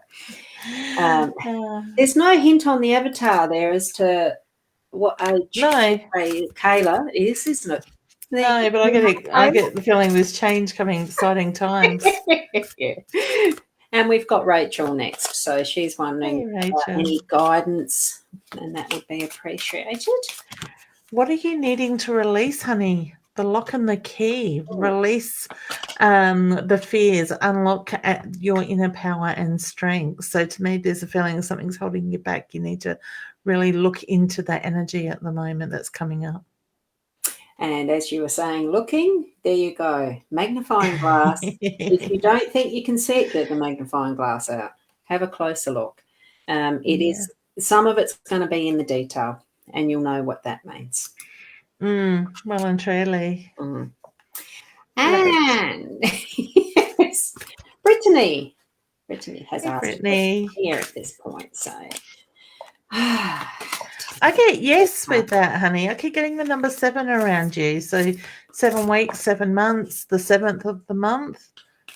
There's no hint on the avatar there as to what age Kayla is, isn't it? No, but I get the feeling there's change coming, exciting times. Yeah. And we've got Rachel next. So she's wondering any guidance, and that would be appreciated. What are you needing to release, honey? The lock and the key. Release the fears. Unlock your inner power and strength. So to me, there's a feeling something's holding you back. You need to really look into that energy at the moment that's coming up. And as you were saying, looking, there you go. Magnifying glass. If you don't think you can see it, get the magnifying glass out. Have a closer look. Is some of it's going to be in the detail, and you'll know what that means. Well and truly. And yes, Brittany has asked here at this point. So I get yes with that, honey. I keep getting the number 7 around you. So 7 weeks, 7 months, the 7th of the month.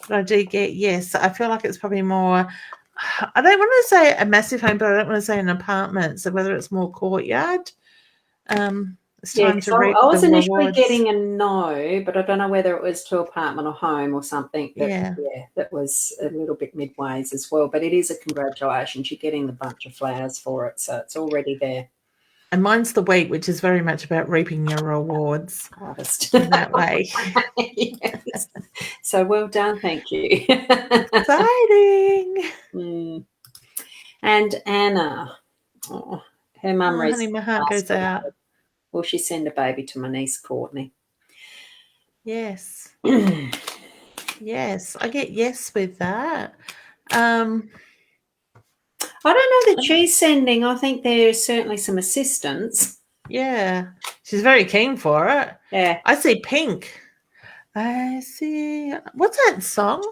But I do get yes. I feel like it's probably more, I don't want to say a massive home, but I don't want to say an apartment. So whether it's more courtyard, it's time to reap I was the initially rewards. getting a no, but I don't know whether it was to apartment or home or something. That was a little bit midways as well. But it is a congratulations. You're getting the bunch of flowers for it, so it's already there. And mine's the week, which is very much about reaping your rewards Harvest in that way. Yes. So well done, thank you. Exciting. And Anna, her mum honey, my heart goes out. Will she send a baby to my niece Courtney? Yes. Yes, I get yes with that. I don't know that she's sending. I think there's certainly some assistance. Yeah. She's very keen for it. Yeah. I see pink. I see. What's that song?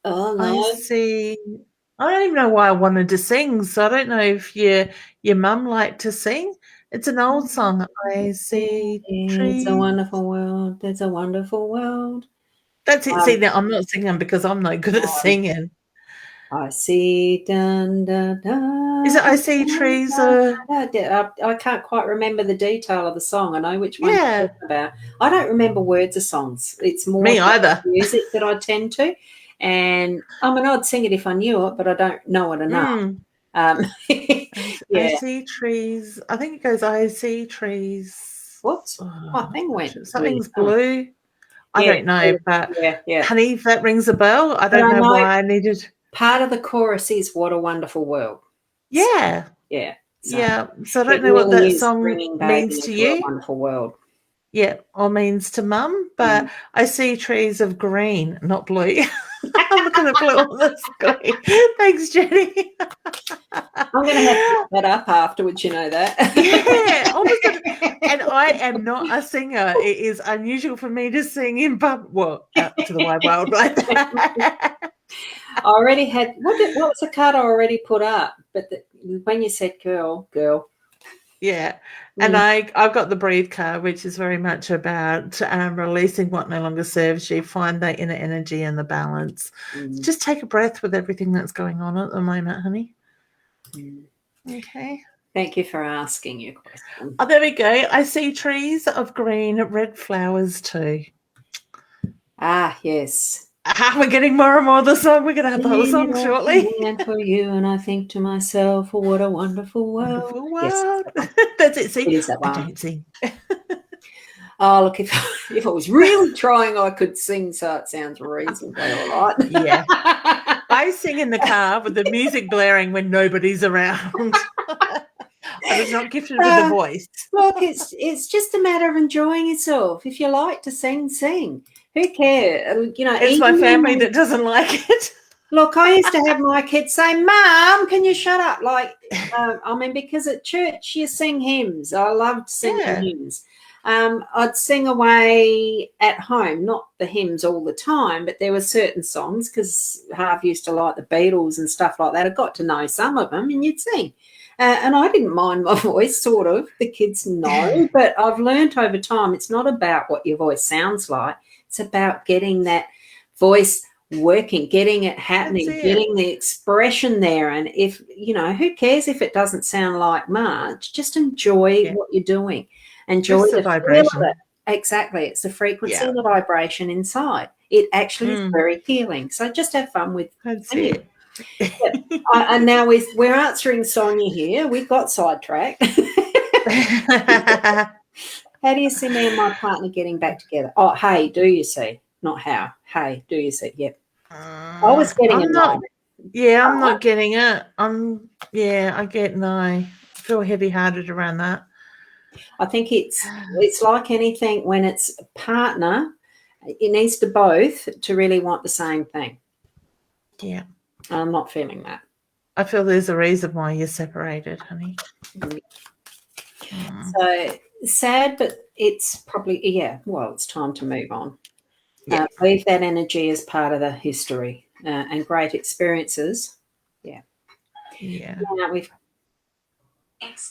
Oh, no. I don't even know why I wanted to sing, so I don't know if your mum liked to sing. It's an old song. I see trees. It's a wonderful world. There's a wonderful world. That's it. See, now I'm not singing because I'm not good at singing. I see dun dun dun. Is it I see trees? I can't quite remember the detail of the song. I know which one you're talking about. I don't remember words of songs. It's more me either. Music that I tend to, and I mean I'd sing it if I knew it, but I don't know it enough. I see trees. I think it goes. I see trees. Whoops! My thing went. Something's blue. I don't know, but yeah. Honey, if that rings a bell, I don't know why I needed. Part of the chorus is "What a Wonderful World." Yeah. Yeah. So I don't know what that song means to you. A wonderful world. Yeah, or means to Mum, but I see trees of green, not blue. I'm looking at blue on the screen. Thanks, Jenny. I'm going to have to pick that up afterwards, you know that. And I am not a singer. It is unusual for me to sing in out to the wide world like that. I already had, what was the card I already put up? But when you said girl. Yeah. And I've got the breathe card, which is very much about releasing what no longer serves you, find that inner energy and the balance. Just take a breath with everything that's going on at the moment, honey. Okay. Thank you for asking your question. Oh, there we go. I see trees of green, red flowers too. Ah, yes. We're getting more and more of the song. We're going to have the whole song shortly. And for you, and I think to myself, oh, what a wonderful world. Wonderful world. Yes, that's it. See, it is that one. I don't sing. Oh, look, if I was really trying, I could sing, so it sounds reasonably all right. Yeah. I sing in the car with the music blaring when nobody's around. I I was not gifted with a voice. Look, it's just a matter of enjoying yourself. If you like to sing, sing. Who cares? You know, It's my even family that doesn't like it. Look, I used to have my kids say, "Mum, can you shut up?" Like, I mean, because at church you sing hymns. I loved singing hymns. I'd sing away at home, not the hymns all the time, but there were certain songs because Harv used to like the Beatles and stuff like that. I got to know some of them, and you'd sing. And I didn't mind my voice, sort of. The kids know, but I've learnt over time it's not about what your voice sounds like. It's about getting that voice working, getting it happening, getting the expression there. And if, you know, who cares if it doesn't sound like much? Just enjoy what you're doing. Enjoy the vibration. Feel of it. Exactly. It's the frequency and the vibration inside. It actually is very healing. So just have fun with it. And now we're answering Sonia here. We got sidetracked. How do you see me and my partner getting back together? Oh, hey, do you see? Not how. Hey, do you see? Yep. I was getting it. I'm not getting it. I get no. I feel heavy-hearted around that. I think it's like anything when it's a partner, it needs to both to really want the same thing. Yeah. I'm not feeling that. I feel there's a reason why you're separated, honey. So sad, but it's probably, it's time to move on. Leave that energy as part of the history and great experiences. Yeah.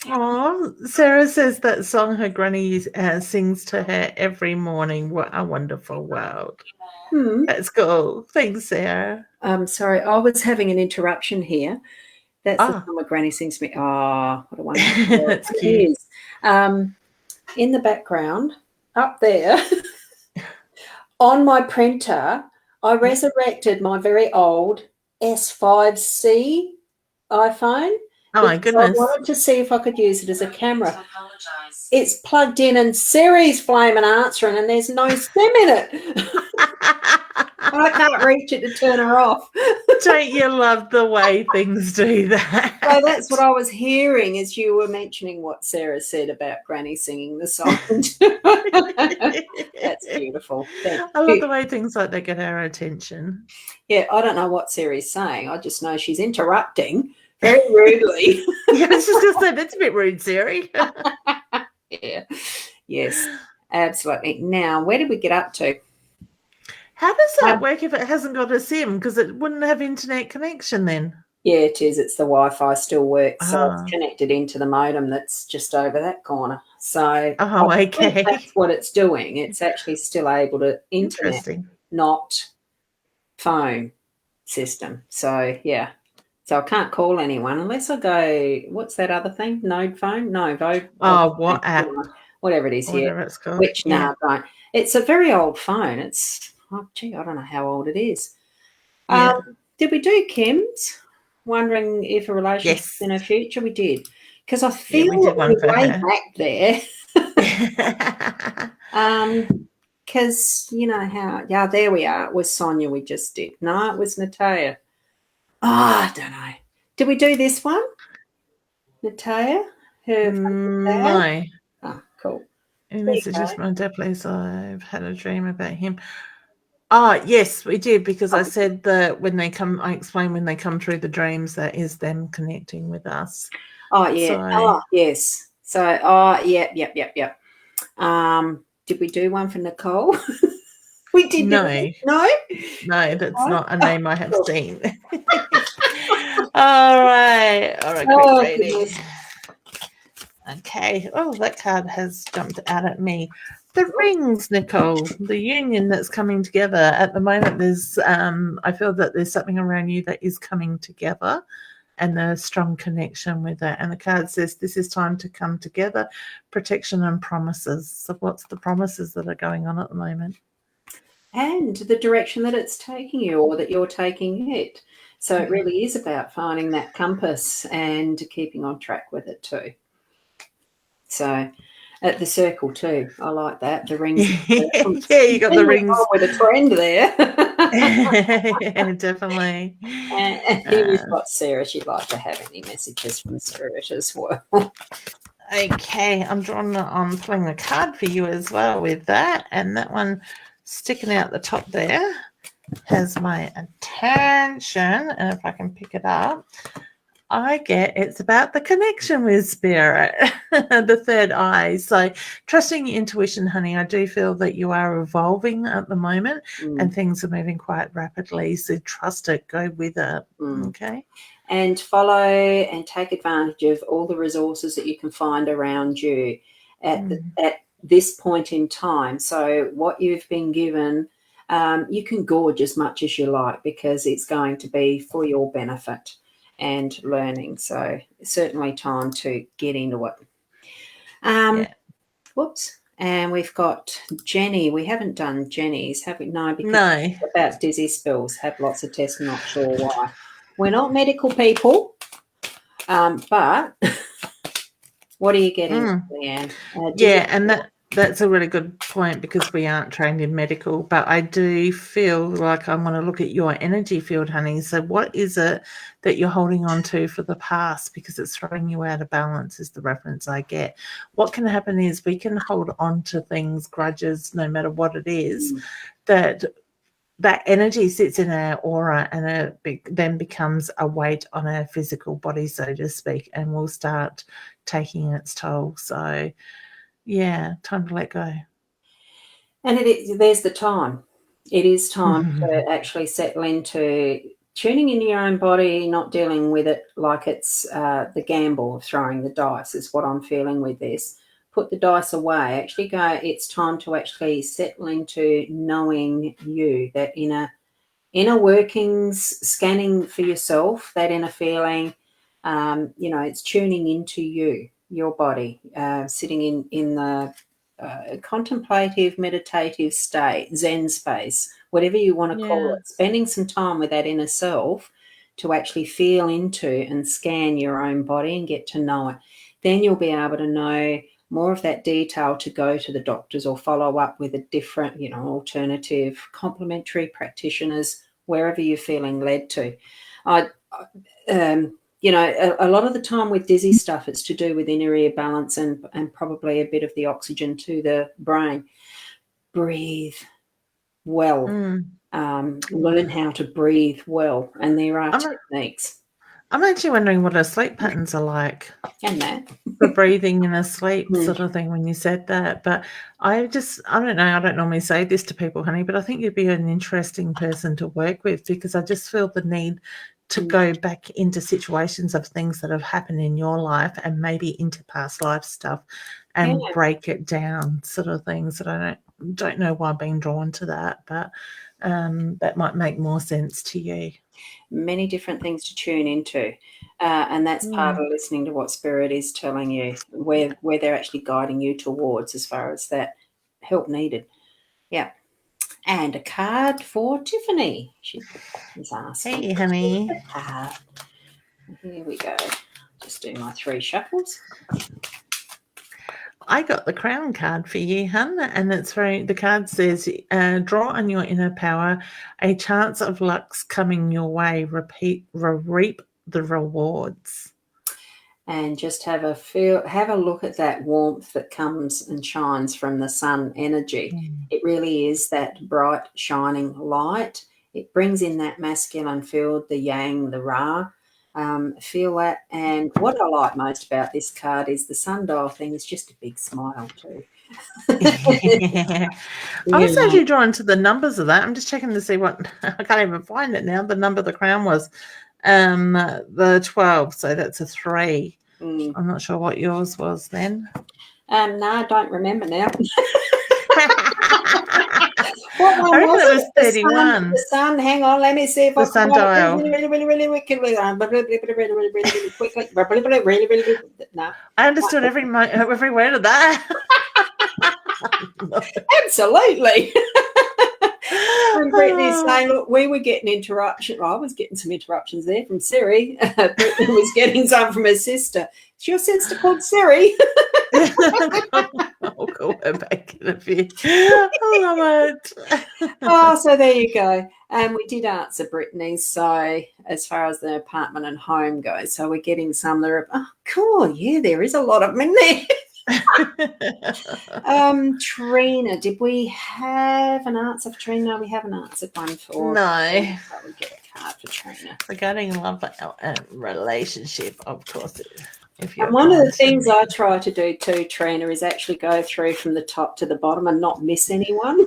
Now Sarah says that song her granny sings to her every morning. What a wonderful world. That's cool. Thanks, Sarah. Sorry, I was having an interruption here. That's the song my granny sings to me. Oh, what a wonderful world. That's cute. It is. In the background, up there, on my printer, I resurrected my very old S5C iPhone. Oh, my goodness. I wanted to see if I could use it as a camera. It's plugged in and Siri's flaming answering and there's no SIM in it. I can't reach it to turn her off. Don't you love the way things do that? So that's what I was hearing as you were mentioning what Sarah said about Granny singing the song. That's beautiful. I love the way things like that get our attention. Yeah, I don't know what Sarah's saying. I just know she's interrupting very rudely. I was just going to say, that's a bit rude, Siri. Yeah. Yes, absolutely. Now, where did we get up to? How does that work if it hasn't got a SIM? Because it wouldn't have internet connection then. Yeah, it is. It's the Wi-Fi still works. So it's connected into the modem that's just over that corner. So okay. That's what it's doing. It's actually still able to internet, not phone system. So, yeah. So I can't call anyone unless I go, what's that other thing? Node phone? No, Vogue. What app? Whatever it is here. It's called. Which, no, don't. It's a very old phone. It's, I don't know how old it is. Yeah. Did we do Kim's? Wondering if a relationship in her future? We did. Because I feel we're way back there. Because you know how, there we are. It was Sonia we just did. No, it was Natalia. I don't know. Did we do this one? Natalia? No. Oh, cool. In messages, my dad, please, I've had a dream about him. Oh, yes, we did, because I said that when they come, I explained when they come through the dreams, that is them connecting with us. Oh, yeah. Yes. So, yep. Did we do one for Nicole? We did. No. No, that's not a name I have seen. All right. Quick reading. Okay. Oh, that card has jumped out at me. The rings, Nicole, the union that's coming together. At the moment, there's I feel that there's something around you that is coming together and a strong connection with it. And the card says this is time to come together, protection and promises. So what's the promises that are going on at the moment? And the direction that it's taking you or that you're taking it. So it really is about finding that compass and keeping on track with it too. So At the circle too. I like that. The rings. Yeah, you got the rings. With a trend there. Yeah, definitely. And here we've got Sarah. She'd like to have any messages from Spirit as well. Okay, I'm pulling the card for you as well with that, and that one sticking out the top there has my attention, and if I can pick it up, it's about the connection with Spirit, the third eye. So trusting your intuition, honey. I do feel that you are evolving at the moment and things are moving quite rapidly. So trust it, go with it. Okay. And follow and take advantage of all the resources that you can find around you at this point in time. So what you've been given, you can gorge as much as you like because it's going to be for your benefit and learning. So certainly time to get into it. Whoops. And we've got Jenny. We haven't done Jenny's, have we? No, because it's about dizzy spills. Have lots of tests, not sure why. We're not medical people, but what are you getting, Leanne? And that's a really good point because we aren't trained in medical, but I do feel like I want to look at your energy field, honey. So what is it that you're holding on to for the past because it's throwing you out of balance is the reference I get. What can happen is we can hold on to things, grudges, no matter what it is, that energy sits in our aura and it then becomes a weight on our physical body, so to speak, and will start taking its toll. So yeah, time to let go. And there's the time. It is time to actually settle into tuning into your own body, not dealing with it like it's the gamble of throwing the dice is what I'm feeling with this. Put the dice away. Actually go, it's time to actually settle into knowing you, that inner workings, scanning for yourself, that inner feeling, it's tuning into you, your body, sitting in the contemplative, meditative state, Zen space, whatever you want to call it, spending some time with that inner self to actually feel into and scan your own body and get to know it. Then you'll be able to know more of that detail to go to the doctors or follow up with a different, alternative, complementary practitioners, wherever you're feeling led to. A lot of the time with dizzy stuff, it's to do with inner ear balance and probably a bit of the oxygen to the brain. Breathe well. Learn how to breathe well. And there are techniques. I'm actually wondering what our sleep patterns are like. And that. For breathing in a sleep sort of thing when you said that. But I don't know, I don't normally say this to people, honey, but I think you'd be an interesting person to work with because I just feel the need to go back into situations of things that have happened in your life and maybe into past life stuff and break it down, sort of things that I don't know why I'm being drawn to that, but that might make more sense to you. Many different things to tune into, and that's part of listening to what Spirit is telling you, where they're actually guiding you towards as far as that help needed. Yeah. And a card for Tiffany. She's asking. Hey, honey. Here we go. Just do my 3 shuffles. I got the Crown card for you, hun, and the card says, draw on your inner power, a chance of luck's coming your way, reap the rewards. And just have a look at that warmth that comes and shines from the sun energy. It really is that bright, shining light. It brings in that masculine field, the yang, the Ra. Feel that. And what I like most about this card is the sundial thing is just a big smile too. I was actually drawn to the numbers of that. I'm just checking to see what I can't even find it now. The number of the crown was the 12, so that's a 3. I'm not sure what yours was then. No, I don't remember now. I reckon it was 31. The sun, hang on, let me see if the sundial. Really quickly. No. I understood every word of that. Absolutely. And Brittany's saying, look, we were getting interruption. I was getting some interruptions there from Siri. Brittany was getting some from her sister. Is your sister called Siri? I'll call her back in a bit. I love it. Oh, so there you go. And we did answer Brittany's. So as far as the apartment and home goes, so we're getting some that are, oh, cool. Yeah, there is a lot of them in there. Trina, did we have an answer for Trina? No, we haven't answered one for. No. But we get a card for Trina. Regarding love and relationship, of course. And one of the things I try to do too, Trina, is actually go through from the top to the bottom and not miss anyone.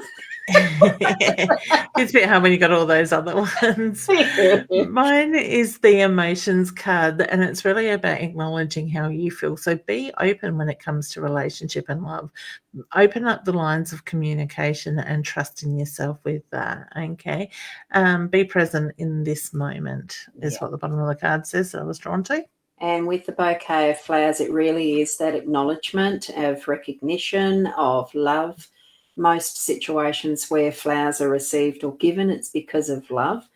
It's a bit hard when you got all those other ones. Mine is the emotions card, and it's really about acknowledging how you feel. So be open when it comes to relationship and love. Open up the lines of communication and trust in yourself with that. Okay. Be present in this moment is what the bottom of the card says that I was drawn to. And with the bouquet of flowers, it really is that acknowledgement of recognition, of love. Most situations where flowers are received or given, it's because of love.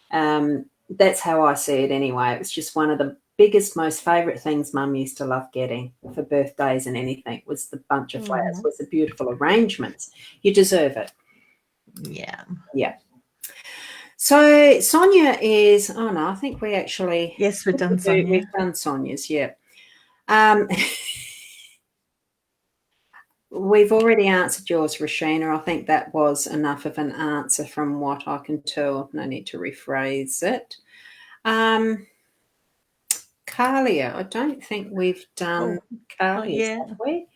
That's how I see it anyway. It was just one of the biggest, most favourite things Mum used to love getting for birthdays and anything was the bunch of flowers, was the beautiful arrangements. You deserve it. Yeah. Yeah. So Sonia is, oh no, I think we actually. Yes, we've done Sonia. We've done Sonia's, yeah. We've already answered yours, Rashina. I think that was enough of an answer from what I can tell. No need to rephrase it. Carlia, I don't think we've done Carlia's, have we?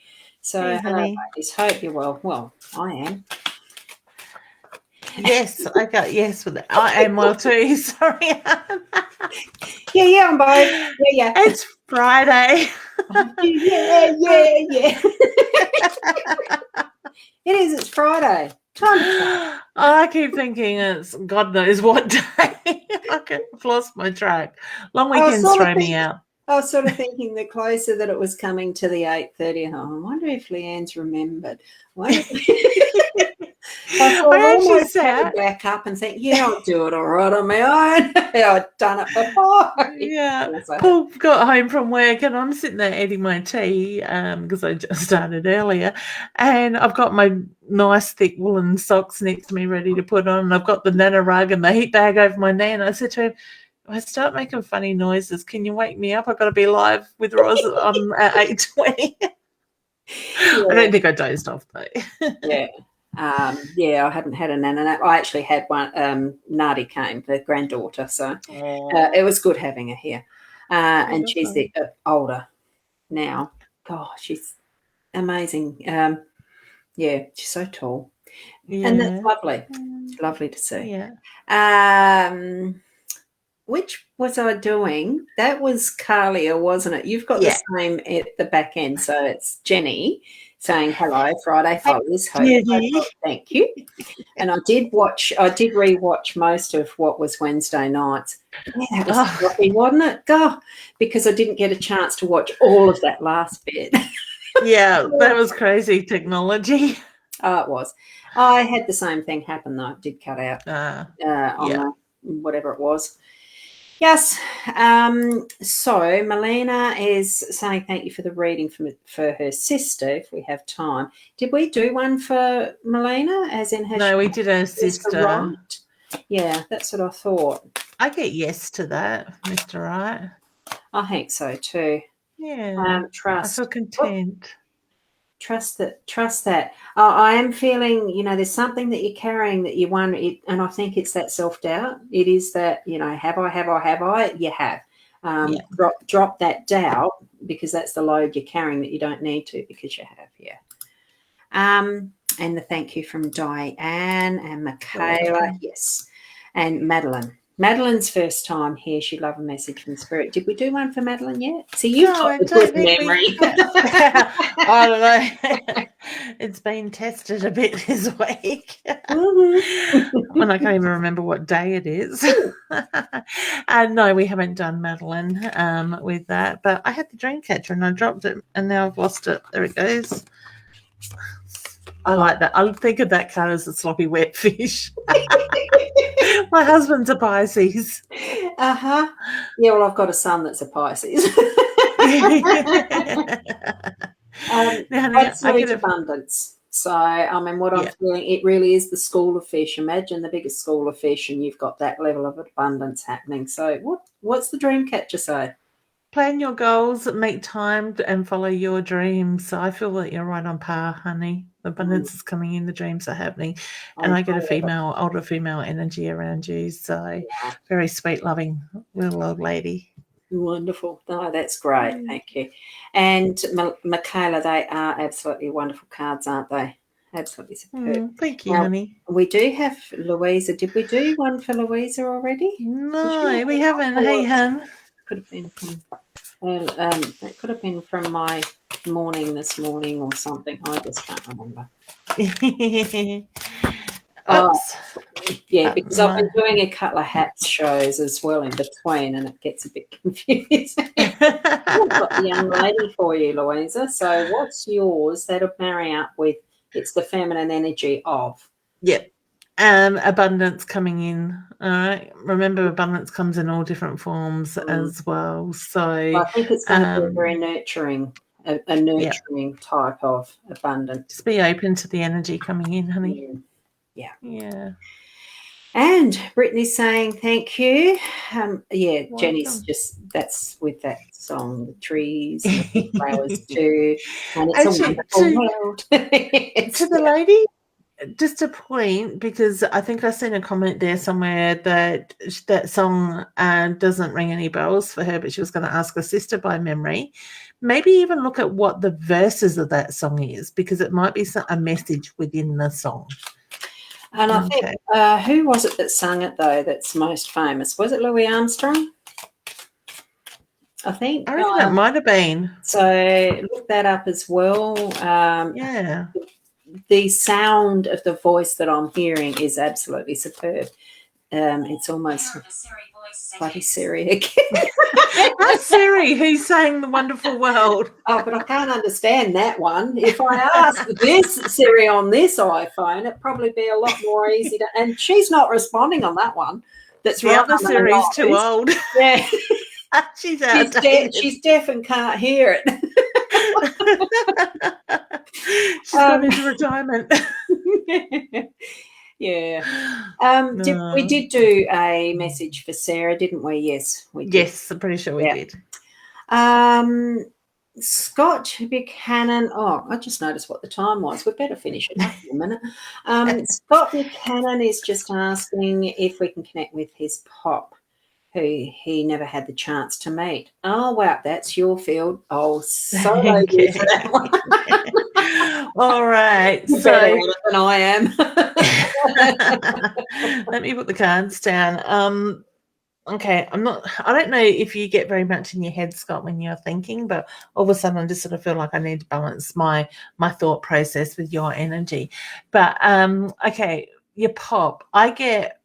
So, hello, ladies. Hope you're well. Well, I am. Yes, I got yes with it. I am well too. Sorry. Yeah, I'm both. Yeah. It's Friday. Yeah. It is. It's Friday. I keep thinking it's God knows what day. I've lost my track. Long weekends throw me out. I was sort of thinking the closer that it was coming to the 8:30, I wonder if Leanne's remembered. I actually sat back up and think, I'll do it all right on my own. I've done it before. Yeah. Paul got home from work and I'm sitting there eating my tea because I just started earlier, and I've got my nice thick woolen socks next to me ready to put on, and I've got the nana rug and the heat bag over my knee, and I said to him, I start making funny noises. Can you wake me up? I've got to be live with Ros on at 8:20. I don't think I dozed off though. Yeah. I hadn't had a nana. I actually had one. Nadi came, the granddaughter, so it was good having her here. And she's older now. God, she's amazing. She's so tall, and that's lovely. It's lovely to see. Yeah. Which was I doing? That was Carlia, wasn't it? You've got the same at the back end, so it's Jenny saying hello, Friday follows. Thank you. And I did rewatch most of what was Wednesday nights. Yeah, that was sloppy, wasn't it? God, because I didn't get a chance to watch all of that last bit. Yeah, that was crazy technology. Oh, it was. I had the same thing happen though. It did cut out on whatever it was. Yes. So Melina is saying thank you for the reading for her sister, if we have time. Did we do one for Melina, as in her? No, we did her sister. Right? Yeah, that's what I thought. I get yes to that, Mr. Right. I think so too. Yeah. Trust. I feel content. Trust that. I am feeling, there's something that you're carrying that you want, and I think it's that self-doubt. It is that, have I? You have. Drop that doubt, because that's the load you're carrying that you don't need to, because you have, And the thank you from Diane and Michaela, yes, and Madeline. Madeline's first time here. She'd love a message from Spirit. Did we do one for Madeline yet? So you've got a good memory. I don't know. It's been tested a bit this week. When I can't even remember what day it is. And no, we haven't done Madeline with that. But I had the dream catcher and I dropped it and now I've lost it. There it goes. I like that. I think of that card as a sloppy wet fish. My husband's a Pisces. Yeah, well, I've got a son that's a Pisces. Now, honey, I Absolute get a abundance. So, I mean, what I'm yeah. feeling, it really is the school of fish. Imagine the biggest school of fish, and you've got that level of abundance happening. So, what's the dream catcher say? Plan your goals, make time, and follow your dreams. So I feel that you're right on par, honey. The abundance is coming in, the dreams are happening, and I get a older female energy around you. So very sweet, loving little old lady. Wonderful. Oh, that's great. Thank you. And Michaela, they are absolutely wonderful cards, aren't they? Absolutely superb. Thank you, Now, honey. we do have Louisa. Did we do one for Louisa already? No, we haven't. Hey, hun. Could have been from. It could have been from my morning this morning or something. I just can't remember. Oops. Yeah, because I've been doing a couple of hats shows as well in between, and it gets a bit confusing. I've got the young lady for you, Louisa. So what's yours that'll marry up with? It's the feminine energy of. Yep. Abundance coming in. All right. Remember, abundance comes in all different forms as well. So I think it's going to be a very nurturing, a nurturing type of abundance. Just be open to the energy coming in, honey. Yeah. Yeah. And Brittany's saying thank you. Jenny's Welcome. that's with that song, the trees and the flowers too. And it's actually, a wonderful world. To the lady, just a point, because I think I seen a comment there somewhere that that song doesn't ring any bells for her, but she was going to ask her sister by memory. Maybe even look at what the verses of that song is, because it might be a message within the song. And I think, who was it that sang it, though, that's most famous? Was it Louis Armstrong? I think. I reckon it might have been. So look that up as well. The sound of the voice that I'm hearing is absolutely superb. It's almost bloody Siri again. That's Siri who sang The Wonderful World. Oh, but I can't understand that one. If I ask this Siri on this iPhone, it'd probably be a lot more easy to. And she's not responding on that one. That's the other Siri's too old. Yeah, she's outdated. She's deaf and can't hear it. She's gone into retirement. Yeah. We did do a message for Sarah, didn't we? Yes, we did. Yes, I'm pretty sure we did. Scott Buchanan. Oh, I just noticed what the time was. We better finish it up in a minute. Scott Buchanan is just asking if we can connect with his pop, who he never had the chance to meet. Oh, wow, that's your field. Oh, so good for that one. All right. You're better at it than I am. Let me put the cards down. Okay, I don't know if you get very much in your head, Scott, when you're thinking, but all of a sudden I just sort of feel like I need to balance my thought process with your energy. But okay, your pop. I get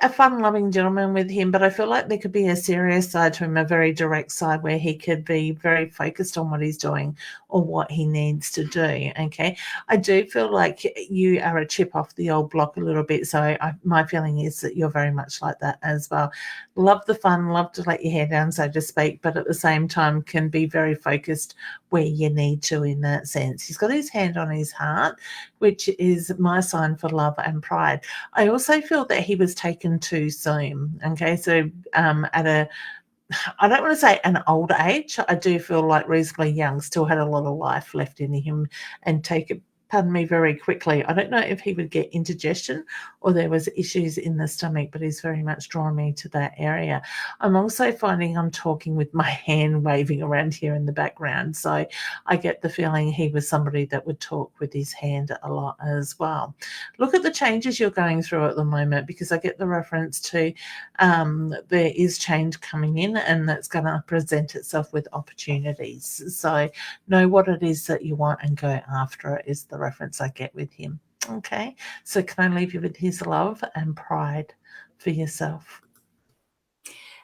a fun-loving gentleman with him, but I feel like there could be a serious side to him, a very direct side where he could be very focused on what he's doing or what he needs to do, okay? I do feel like you are a chip off the old block a little bit, so my feeling is that you're very much like that as well. Love the fun, love to let your hair down, so to speak, but at the same time can be very focused where you need to in that sense. He's got his hand on his heart, which is my sign for love and pride. I also feel that he was taken too soon. Okay, so I don't want to say an old age. I do feel like reasonably young, still had a lot of life left in him, and take it, pardon me, very quickly. I don't know if he would get indigestion or there was issues in the stomach, but he's very much drawn me to that area. I'm also finding I'm talking with my hand waving around here in the background. So I get the feeling he was somebody that would talk with his hand a lot as well. Look at the changes you're going through at the moment, because I get the reference to there is change coming in, and that's going to present itself with opportunities. So know what it is that you want and go after it is the reference I get with him. Okay, so can I leave you with his love and pride for yourself?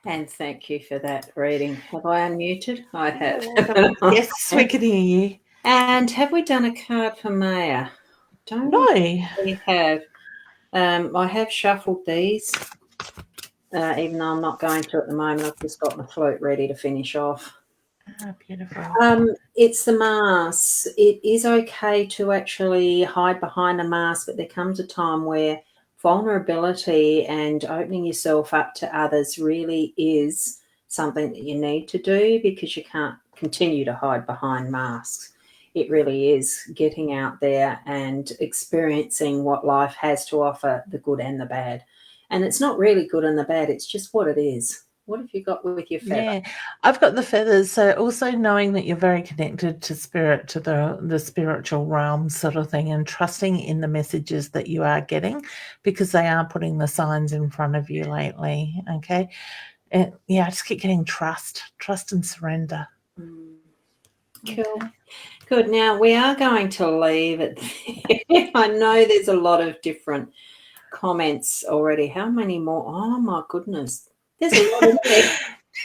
And thank you for that reading. Have I unmuted? I have. Yes, we can hear you. And have we done a card for Maya? No. We have. I have shuffled these, even though I'm not going to at the moment. I've just got my flute ready to finish off. Beautiful. It's the mask. It is okay to actually hide behind a mask, but there comes a time where vulnerability and opening yourself up to others really is something that you need to do, because you can't continue to hide behind masks. It really is getting out there and experiencing what life has to offer, the good and the bad. And it's not really good and the bad, it's just what it is. What have you got with your feather? Yeah, I've got the feathers. So also knowing that you're very connected to spirit, to the spiritual realm sort of thing, and trusting in the messages that you are getting, because they are putting the signs in front of you lately. Okay. And yeah, I just keep getting trust and surrender. Cool. Okay. Good. Now we are going to leave it there. I know there's a lot of different comments already. How many more? Oh my goodness. There's a lot in there.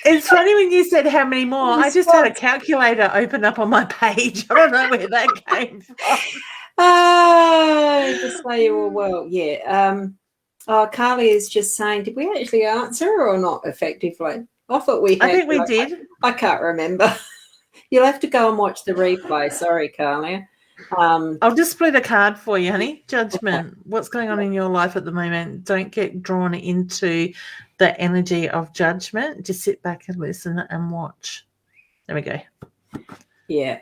It's funny when you said how many more. I just had a calculator open up on my page. I don't know where that came from. Oh, just say you were well. Yeah. Carly is just saying, did we actually answer or not effectively? I thought we had. I think we did. I can't remember. You'll have to go and watch the replay. Sorry, Carly. I'll just split a card for you, honey. Judgment. Okay. What's going on in your life at the moment? Don't get drawn into the energy of judgment. Just sit back and listen and watch. There we go. Yeah.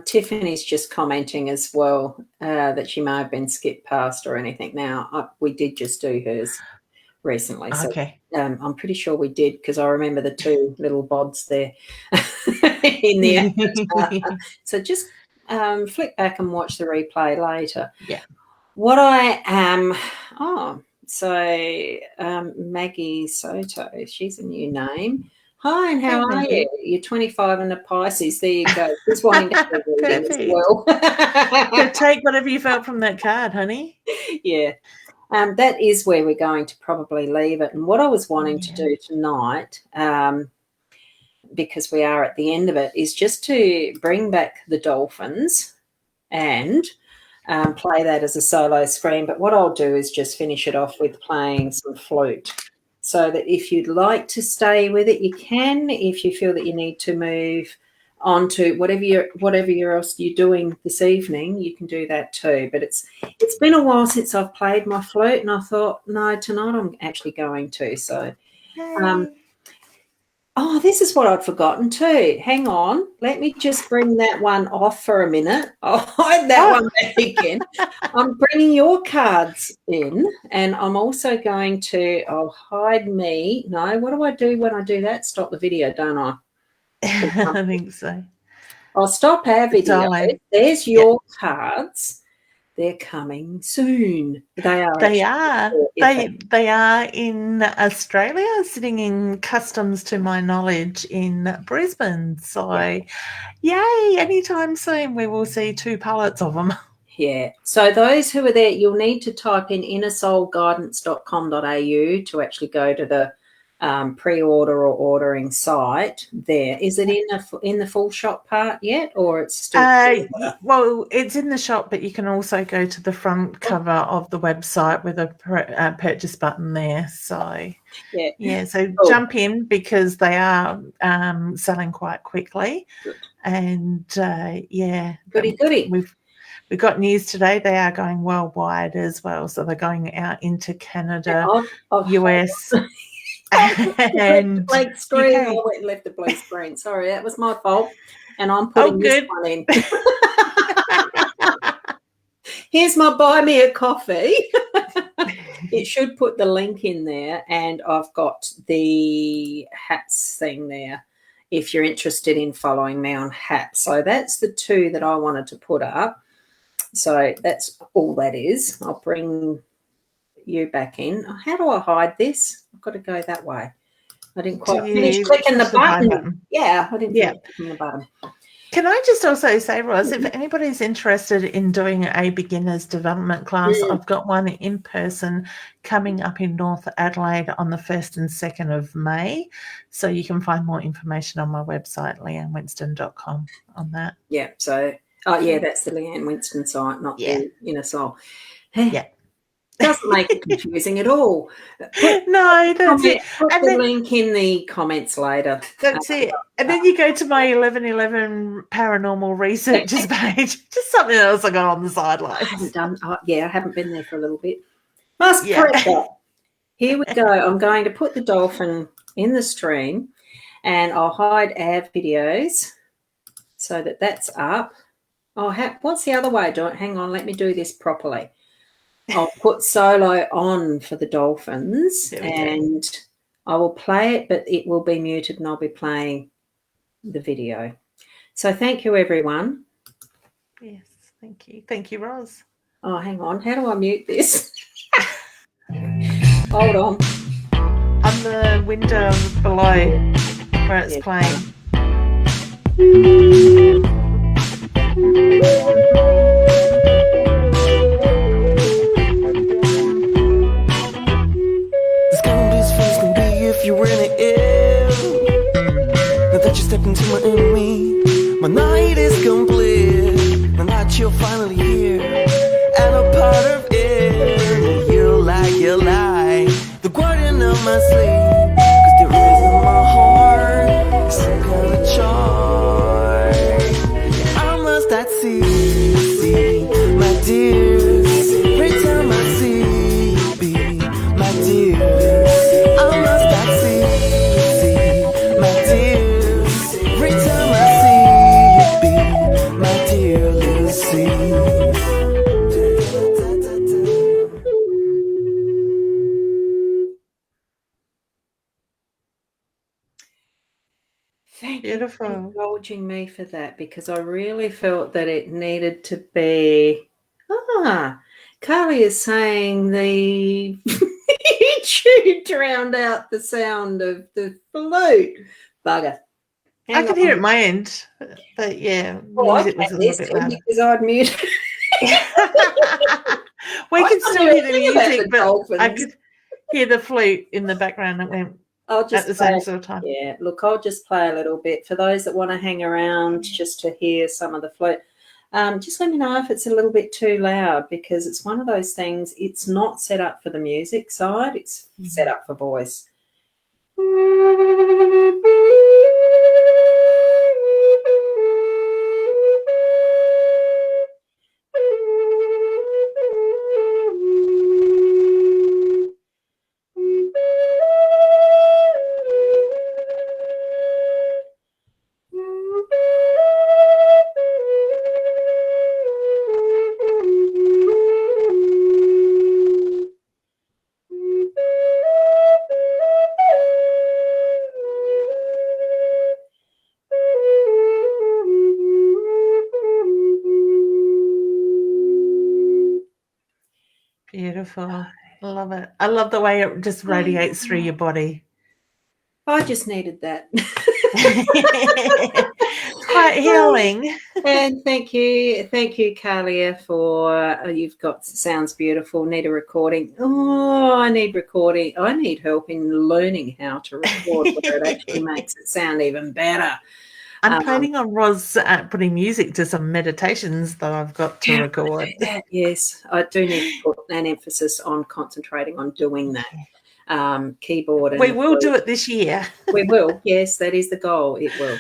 Tiffany's just commenting as well that she may have been skipped past or anything. Now, we did just do hers recently. So, okay. I'm pretty sure we did, because I remember the two little bods there in the So just flick back and watch the replay later. Yeah. What I am, Maggie Soto, she's a new name. Hi, and how are you? You're 25 and a Pisces. There you go. Just wanting to have a reading as well. So take whatever you felt from that card, honey. Yeah. That is where we're going to probably leave it. And what I was wanting to do tonight, because we are at the end of it, is just to bring back the dolphins and play that as a solo screen. But what I'll do is just finish it off with playing some flute, so that if you'd like to stay with it, you can. If you feel that you need to move on to whatever else you're doing this evening, you can do that too. But it's been a while since I've played my flute, and I thought, no, tonight I'm actually going to. So this is what I'd forgotten too. Hang on. Let me just bring that one off for a minute. I'll hide that one back again. I'm bringing your cards in, and I'm also going to, I'll hide me. No, what do I do when I do that? Stop the video, don't I? I think so. I'll stop our video. Darling. There's your cards. They're coming soon. They are. They are in Australia, sitting in customs, to my knowledge, in Brisbane. So, yay! Anytime soon, we will see 2 pallets of them. Yeah. So those who are there, you'll need to type in innersoulguidance.com.au to actually go to the pre-order or ordering site. There is it in the full shop part yet, or it's still well, it's in the shop, but you can also go to the front cover of the website with a purchase button there. So so jump in, because they are selling quite quickly. Good. And goody. We've got news today. They are going worldwide as well, so they're going out into Canada, US. And blank screen. I went and left the blank screen. Sorry, that was my fault. And I'm putting this one in. Here's my buy me a coffee. It should put the link in there, and I've got the hats thing there if you're interested in following me on hats. So that's the 2 that I wanted to put up. So that's all that is. I'll bring you back in. How do I hide this? I've got to go that way. I didn't quite finish clicking the button. Yeah, I didn't finish clicking the button. Can I just also say, Ros, if anybody's interested in doing a beginner's development class, I've got one in person coming up in North Adelaide on the 1st and 2nd of May. So you can find more information on my website, leannewinston.com, on that. Yeah, so, that's the Leanne Winston site, not the Inner Soul. Hey. Yeah. Doesn't make it confusing at all. No, that's it. Put And the then link in the comments later. that's it. And then you go to my 1111 paranormal researchers page. Just something else I got on the sidelines. I haven't been there for a little bit. Must Yeah. correct that. Here we go. I'm going to put the dolphin in the stream, and I'll hide our videos so that that's up. What's the other way? Hang on, let me do this properly. I'll put solo on for the dolphins, and I will play it, but it will be muted, and I'll be playing the video. So thank you, everyone. Yes, thank you. Thank you, Ros. Oh, hang on. How do I mute this? Hold on. On the window below where it's playing. This kind of bliss feels gonna be if you're really ill. Now that you stepped into my enemy, my night is complete. Now that you're finally here, and a part of it, you like the guardian of my sleep. 'Cause there is in my heart some kind of charge. I must at sea, my dear. Every time I see you be my dear, I must at sea, my dear. Every time I see you be my dear Lucy. Thank Beautiful. you for indulging me for that, because I really felt that it needed to be. Carly is saying the YouTube drowned out the sound of the flute. Bugger. I could hear it at my end, but yeah, music was a little bit louder. Because I'd muted. We I could can't still hear hear the anything about music, the but dolphins. I could hear the flute in the background that went I'll just at the play, same sort of time. Yeah, look, I'll just play a little bit for those that want to hang around just to hear some of the flute. Just let me know if it's a little bit too loud, because it's one of those things, it's not set up for the music side, it's set up for voice. Beautiful. I love it. I love the way it just radiates through your body. I just needed that. It's quite healing. And thank you, Carlia, for you've got sounds beautiful. Need a recording. Oh, I need recording. I need help in learning how to record where it actually makes it sound even better. I'm planning on Ros putting music to some meditations that I've got to record. Yes, I do need to put an emphasis on concentrating on doing that. Keyboard. And we will do it this year. We will. Yes, that is the goal. It will.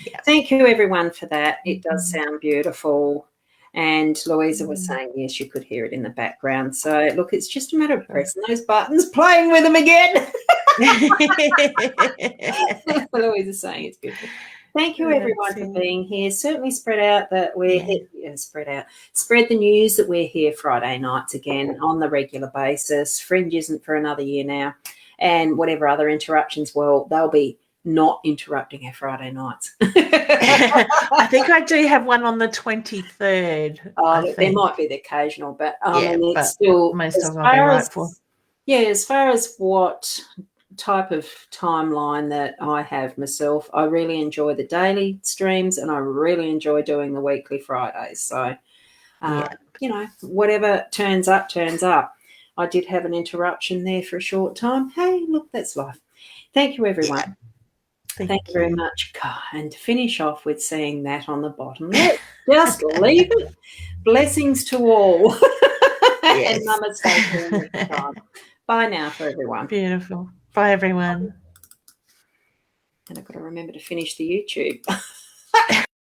Yeah. Thank you, everyone, for that. It does sound beautiful. And Louisa was saying, yes, you could hear it in the background. So, look, it's just a matter of pressing those buttons, playing with them again. Louisa's saying it's beautiful. Thank you, everyone, for being here. Certainly spread out that we're here. Spread the news that we're here Friday nights again on the regular basis. Fringe isn't for another year now. And whatever other interruptions, well, they'll be not interrupting our Friday nights. I think I do have one on the 23rd. There might be the occasional, but it's but still most of them I'll be right for. Yeah, as far as what type of timeline that I have myself, I really enjoy the daily streams, and I really enjoy doing the weekly Fridays. So, whatever turns up, turns up. I did have an interruption there for a short time. Hey, look, that's life. Thank you, everyone. Thank you very much. And to finish off with seeing that on the bottom, let's just leave it. Blessings to all. Yes. And namaste till next time. Bye now for everyone. Beautiful. Bye, everyone. And I've got to remember to finish the YouTube.